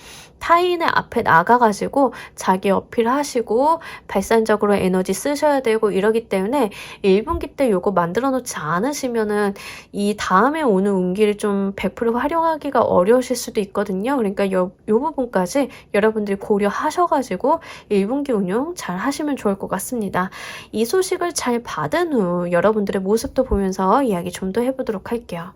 타인의 앞에 나가가지고 자기 어필하시고 발산적으로 에너지 쓰셔야 되고 이러기 때문에 1분기 때 요거 만들어 놓지 않으시면은 이 다음에 오는 운기를 좀 100% 활용하기가 어려우실 수도 있거든요. 그러니까 요 부분까지 여러분들이 고려하셔가지고 1분기 운용 잘 하시면 좋을 것 같습니다. 이 소식을 잘 받은 후 여러분들의 모습도 보면서 이야기 좀 더 해보도록 할게요.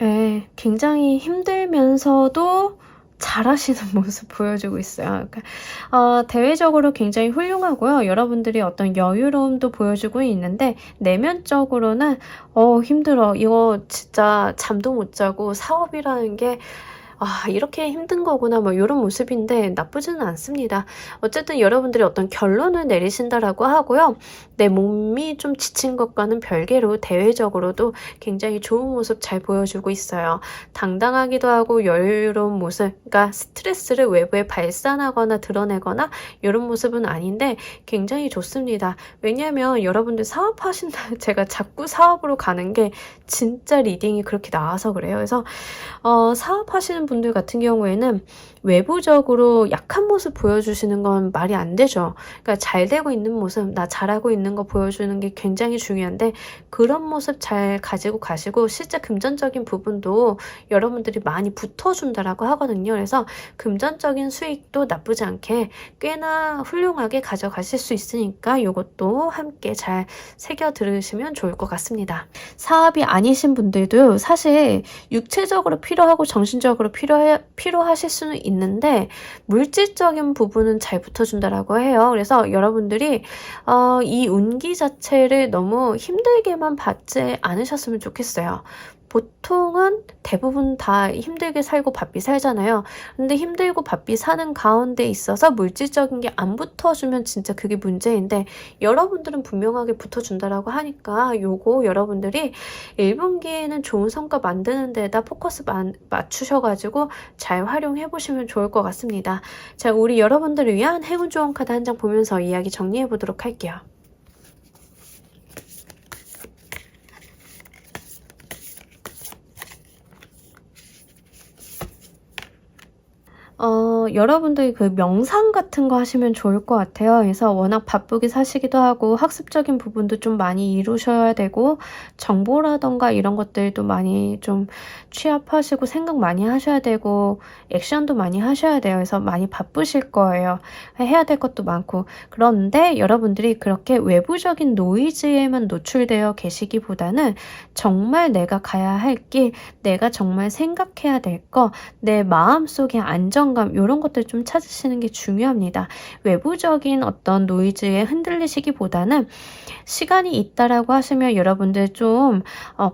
예, 굉장히 힘들면서도 잘하시는 모습 보여주고 있어요. 그러니까 대외적으로 굉장히 훌륭하고요. 여러분들이 어떤 여유로움도 보여주고 있는데 내면적으로는 힘들어. 이거 진짜 잠도 못 자고 사업이라는 게 이렇게 힘든 거구나 뭐 이런 모습인데 나쁘지는 않습니다. 어쨌든 여러분들이 어떤 결론을 내리신다라고 하고요. 내 몸이 좀 지친 것과는 별개로 대외적으로도 굉장히 좋은 모습 잘 보여주고 있어요. 당당하기도 하고 여유로운 모습, 그러니까 스트레스를 외부에 발산하거나 드러내거나 이런 모습은 아닌데 굉장히 좋습니다. 왜냐하면 여러분들 사업하신다, 제가 자꾸 사업으로 가는 게 진짜 리딩이 그렇게 나와서 그래요. 그래서 사업하시는 분들 같은 경우에는 외부적으로 약한 모습 보여주시는 건 말이 안 되죠. 그러니까 잘 되고 있는 모습, 나 잘하고 있는 거 보여주는 게 굉장히 중요한데 그런 모습 잘 가지고 가시고 실제 금전적인 부분도 여러분들이 많이 붙어준다라고 하거든요. 그래서 금전적인 수익도 나쁘지 않게 꽤나 훌륭하게 가져가실 수 있으니까 이것도 함께 잘 새겨 들으시면 좋을 것 같습니다. 사업이 아니신 분들도 사실 육체적으로 필요하고 정신적으로 필요하실 수는 있는데 물질적인 부분은 잘 붙어준다라고 해요. 그래서 여러분들이 이 운기 자체를 너무 힘들게만 받지 않으셨으면 좋겠어요. 보통은 대부분 다 힘들게 살고 바삐 살잖아요. 근데 힘들고 바삐 사는 가운데 있어서 물질적인 게 안 붙어주면 진짜 그게 문제인데 여러분들은 분명하게 붙어준다라고 하니까 요거 여러분들이 1분기에는 좋은 성과 만드는 데다 포커스 맞추셔가지고 잘 활용해 보시면 좋을 것 같습니다. 자, 우리 여러분들을 위한 행운 조언 카드 한 장 보면서 이야기 정리해 보도록 할게요. 여러분들이 그 명상 같은 거 하시면 좋을 것 같아요. 그래서 워낙 바쁘게 사시기도 하고 학습적인 부분도 좀 많이 이루셔야 되고 정보라던가 이런 것들도 많이 좀 취합하시고 생각 많이 하셔야 되고 액션도 많이 하셔야 돼요. 그래서 많이 바쁘실 거예요. 해야 될 것도 많고. 그런데 여러분들이 그렇게 외부적인 노이즈에만 노출되어 계시기보다는 정말 내가 가야 할 길, 내가 정말 생각해야 될 거, 내 마음속의 안정감 이런 것들 좀 찾으시는 게 중요합니다. 외부적인 어떤 노이즈에 흔들리시기보다는 시간이 있다라고 하시면 여러분들 좀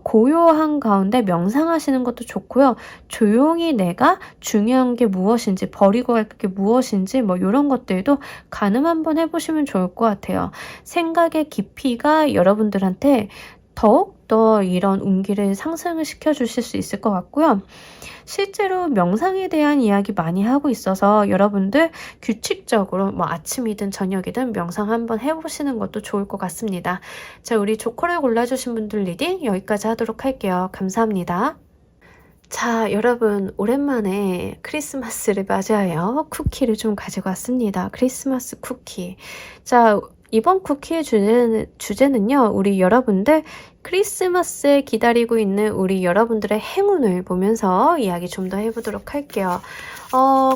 고요한 가운데 명상하시는 것도 좋고요. 조용히 내가 중요한 게 무엇인지 버리고 갈 게 무엇인지 뭐 이런 것들도 가늠 한번 해보시면 좋을 것 같아요. 생각의 깊이가 여러분들한테 더욱더 이런 운기를 상승을 시켜주실 수 있을 것 같고요. 실제로 명상에 대한 이야기 많이 하고 있어서 여러분들 규칙적으로 뭐 아침이든 저녁이든 명상 한번 해보시는 것도 좋을 것 같습니다. 자, 우리 조커를 골라주신 분들 리딩 여기까지 하도록 할게요. 감사합니다. 자, 여러분 오랜만에 크리스마스를 맞이하여 쿠키를 좀 가지고 왔습니다. 크리스마스 쿠키. 자, 이번 쿠키의 주제는요. 우리 여러분들 크리스마스에 기다리고 있는 우리 여러분들의 행운을 보면서 이야기 좀 더 해보도록 할게요.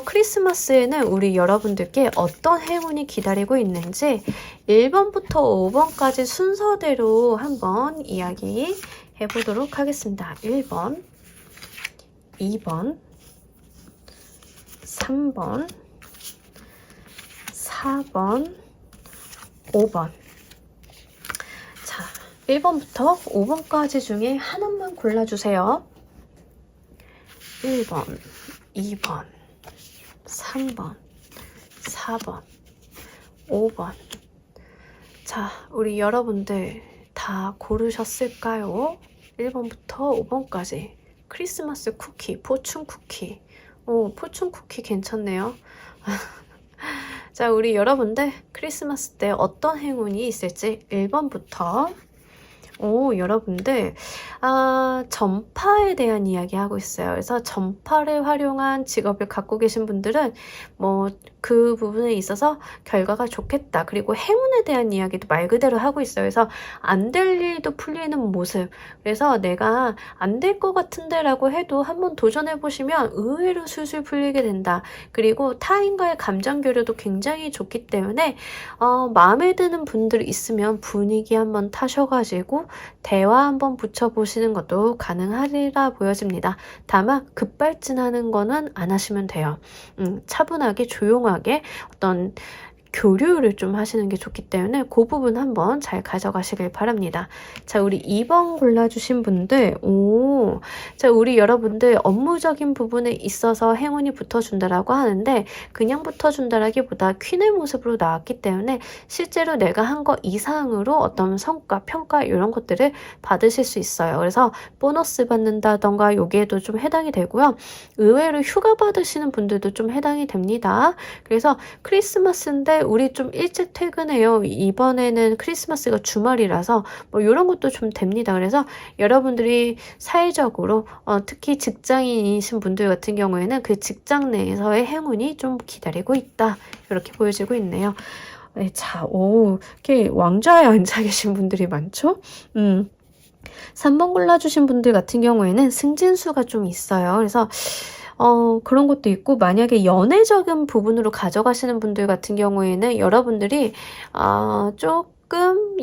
크리스마스에는 우리 여러분들께 어떤 행운이 기다리고 있는지 1번부터 5번까지 순서대로 한번 이야기 해보도록 하겠습니다. 1번, 2번, 3번, 4번, 5번. 자, 1번부터 5번까지 중에 하나만 골라주세요. 1번, 2번, 3번, 4번, 5번. 자, 우리 여러분들 다 고르셨을까요? 1번부터 5번까지. 크리스마스 쿠키, 포춘 쿠키. 포춘 쿠키 괜찮네요. 자, 우리 여러분들 크리스마스 때 어떤 행운이 있을지 1번부터 여러분들 전파에 대한 이야기 하고 있어요. 그래서 전파를 활용한 직업을 갖고 계신 분들은 뭐 그 부분에 있어서 결과가 좋겠다. 그리고 행운에 대한 이야기도 말 그대로 하고 있어요. 그래서 안 될 일도 풀리는 모습. 그래서 내가 안 될 것 같은데 라고 해도 한번 도전해 보시면 의외로 술술 풀리게 된다. 그리고 타인과의 감정 교류도 굉장히 좋기 때문에 마음에 드는 분들 있으면 분위기 한번 타셔가지고 대화 한번 붙여보시는 것도 가능하리라 보여집니다. 다만 급발진하는 거는 안 하시면 돼요. 차분하게 조용하게 어떤 교류를 좀 하시는 게 좋기 때문에 그 부분 한번 잘 가져가시길 바랍니다. 자, 우리 2번 골라주신 분들, 자, 우리 여러분들 업무적인 부분에 있어서 행운이 붙어준다라고 하는데 그냥 붙어준다라기보다 퀸의 모습으로 나왔기 때문에 실제로 내가 한 거 이상으로 어떤 성과, 평가 이런 것들을 받으실 수 있어요. 그래서 보너스 받는다던가 여기에도 좀 해당이 되고요. 의외로 휴가 받으시는 분들도 좀 해당이 됩니다. 그래서 크리스마스인데 근데 우리 좀 일찍 퇴근해요. 이번에는 크리스마스가 주말이라서 뭐 요런 것도 좀 됩니다. 그래서 여러분들이 사회적으로 특히 직장인이신 분들 같은 경우에는 그 직장 내에서의 행운이 좀 기다리고 있다. 이렇게 보여지고 있네요. 네, 자, 이렇게 왕좌에 앉아 계신 분들이 많죠? 3번 골라주신 분들 같은 경우에는 승진수가 좀 있어요. 그래서 그런 것도 있고, 만약에 연애적인 부분으로 가져가시는 분들 같은 경우에는 여러분들이 조금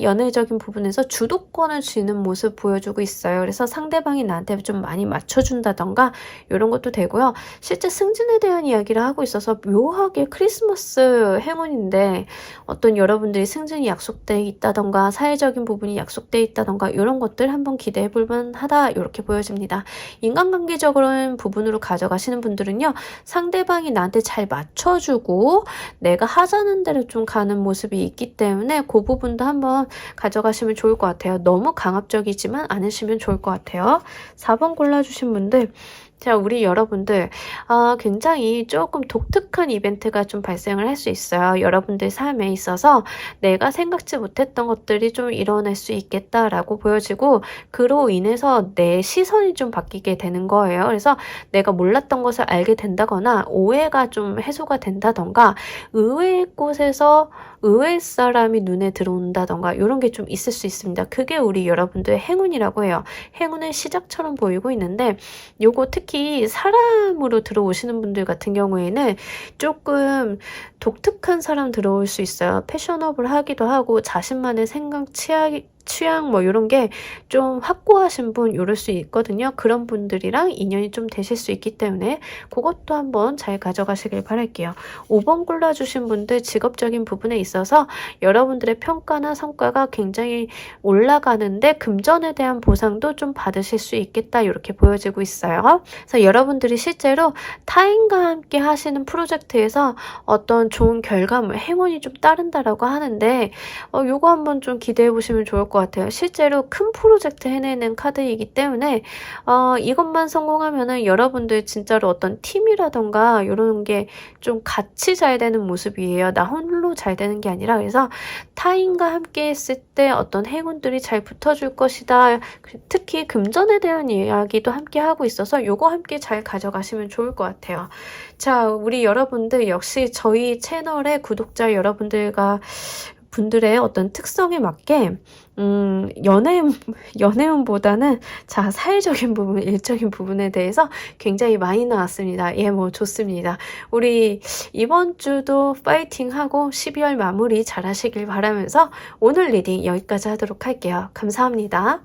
연애적인 부분에서 주도권을 쥐는 모습 보여주고 있어요. 그래서 상대방이 나한테 좀 많이 맞춰준다던가 이런 것도 되고요. 실제 승진에 대한 이야기를 하고 있어서 묘하게 크리스마스 행운인데 어떤 여러분들이 승진이 약속돼 있다던가 사회적인 부분이 약속돼 있다던가 이런 것들 한번 기대해 볼 만하다 이렇게 보여집니다. 인간관계적인 부분으로 가져가시는 분들은요. 상대방이 나한테 잘 맞춰주고 내가 하자는 대로 좀 가는 모습이 있기 때문에 그 부분도 한번 가져가시면 좋을 것 같아요. 너무 강압적이지만 않으시면 좋을 것 같아요. 4번 골라주신 분들, 자, 우리 여러분들 굉장히 조금 독특한 이벤트가 좀 발생을 할 수 있어요. 여러분들 삶에 있어서 내가 생각지 못했던 것들이 좀 일어날 수 있겠다라고 보여지고 그로 인해서 내 시선이 좀 바뀌게 되는 거예요. 그래서 내가 몰랐던 것을 알게 된다거나 오해가 좀 해소가 된다던가 의외의 곳에서 의외의 사람이 눈에 들어온다던가 이런 게 좀 있을 수 있습니다. 그게 우리 여러분들의 행운이라고 해요. 행운의 시작처럼 보이고 있는데 요거 특히 사람으로 들어오시는 분들 같은 경우에는 조금 독특한 사람 들어올 수 있어요. 패셔너블하기도 하고 자신만의 생각, 취향 뭐 이런 게 좀 확고하신 분 이럴 수 있거든요. 그런 분들이랑 인연이 좀 되실 수 있기 때문에 그것도 한번 잘 가져가시길 바랄게요. 5번 골라주신 분들 직업적인 부분에 있어서 여러분들의 평가나 성과가 굉장히 올라가는데 금전에 대한 보상도 좀 받으실 수 있겠다 이렇게 보여지고 있어요. 그래서 여러분들이 실제로 타인과 함께 하시는 프로젝트에서 어떤 좋은 결과물, 행운이 좀 따른다라고 하는데 요거 한번 좀 기대해 보시면 좋을 것 같아요. 실제로 큰 프로젝트 해내는 카드이기 때문에 이것만 성공하면은 여러분들 진짜로 어떤 팀이라던가 이런 게 좀 같이 잘 되는 모습이에요. 나 홀로 잘 되는 게 아니라 그래서 타인과 함께 했을 때 어떤 행운들이 잘 붙어줄 것이다. 특히 금전에 대한 이야기도 함께 하고 있어서 요거 함께 잘 가져가시면 좋을 것 같아요. 자, 우리 여러분들 역시 저희 채널의 구독자 분들의 어떤 특성에 맞게 연애운보다는 자, 사회적인 부분, 일적인 부분에 대해서 굉장히 많이 나왔습니다. 예, 뭐 좋습니다. 우리 이번 주도 파이팅하고 12월 마무리 잘 하시길 바라면서 오늘 리딩 여기까지 하도록 할게요. 감사합니다.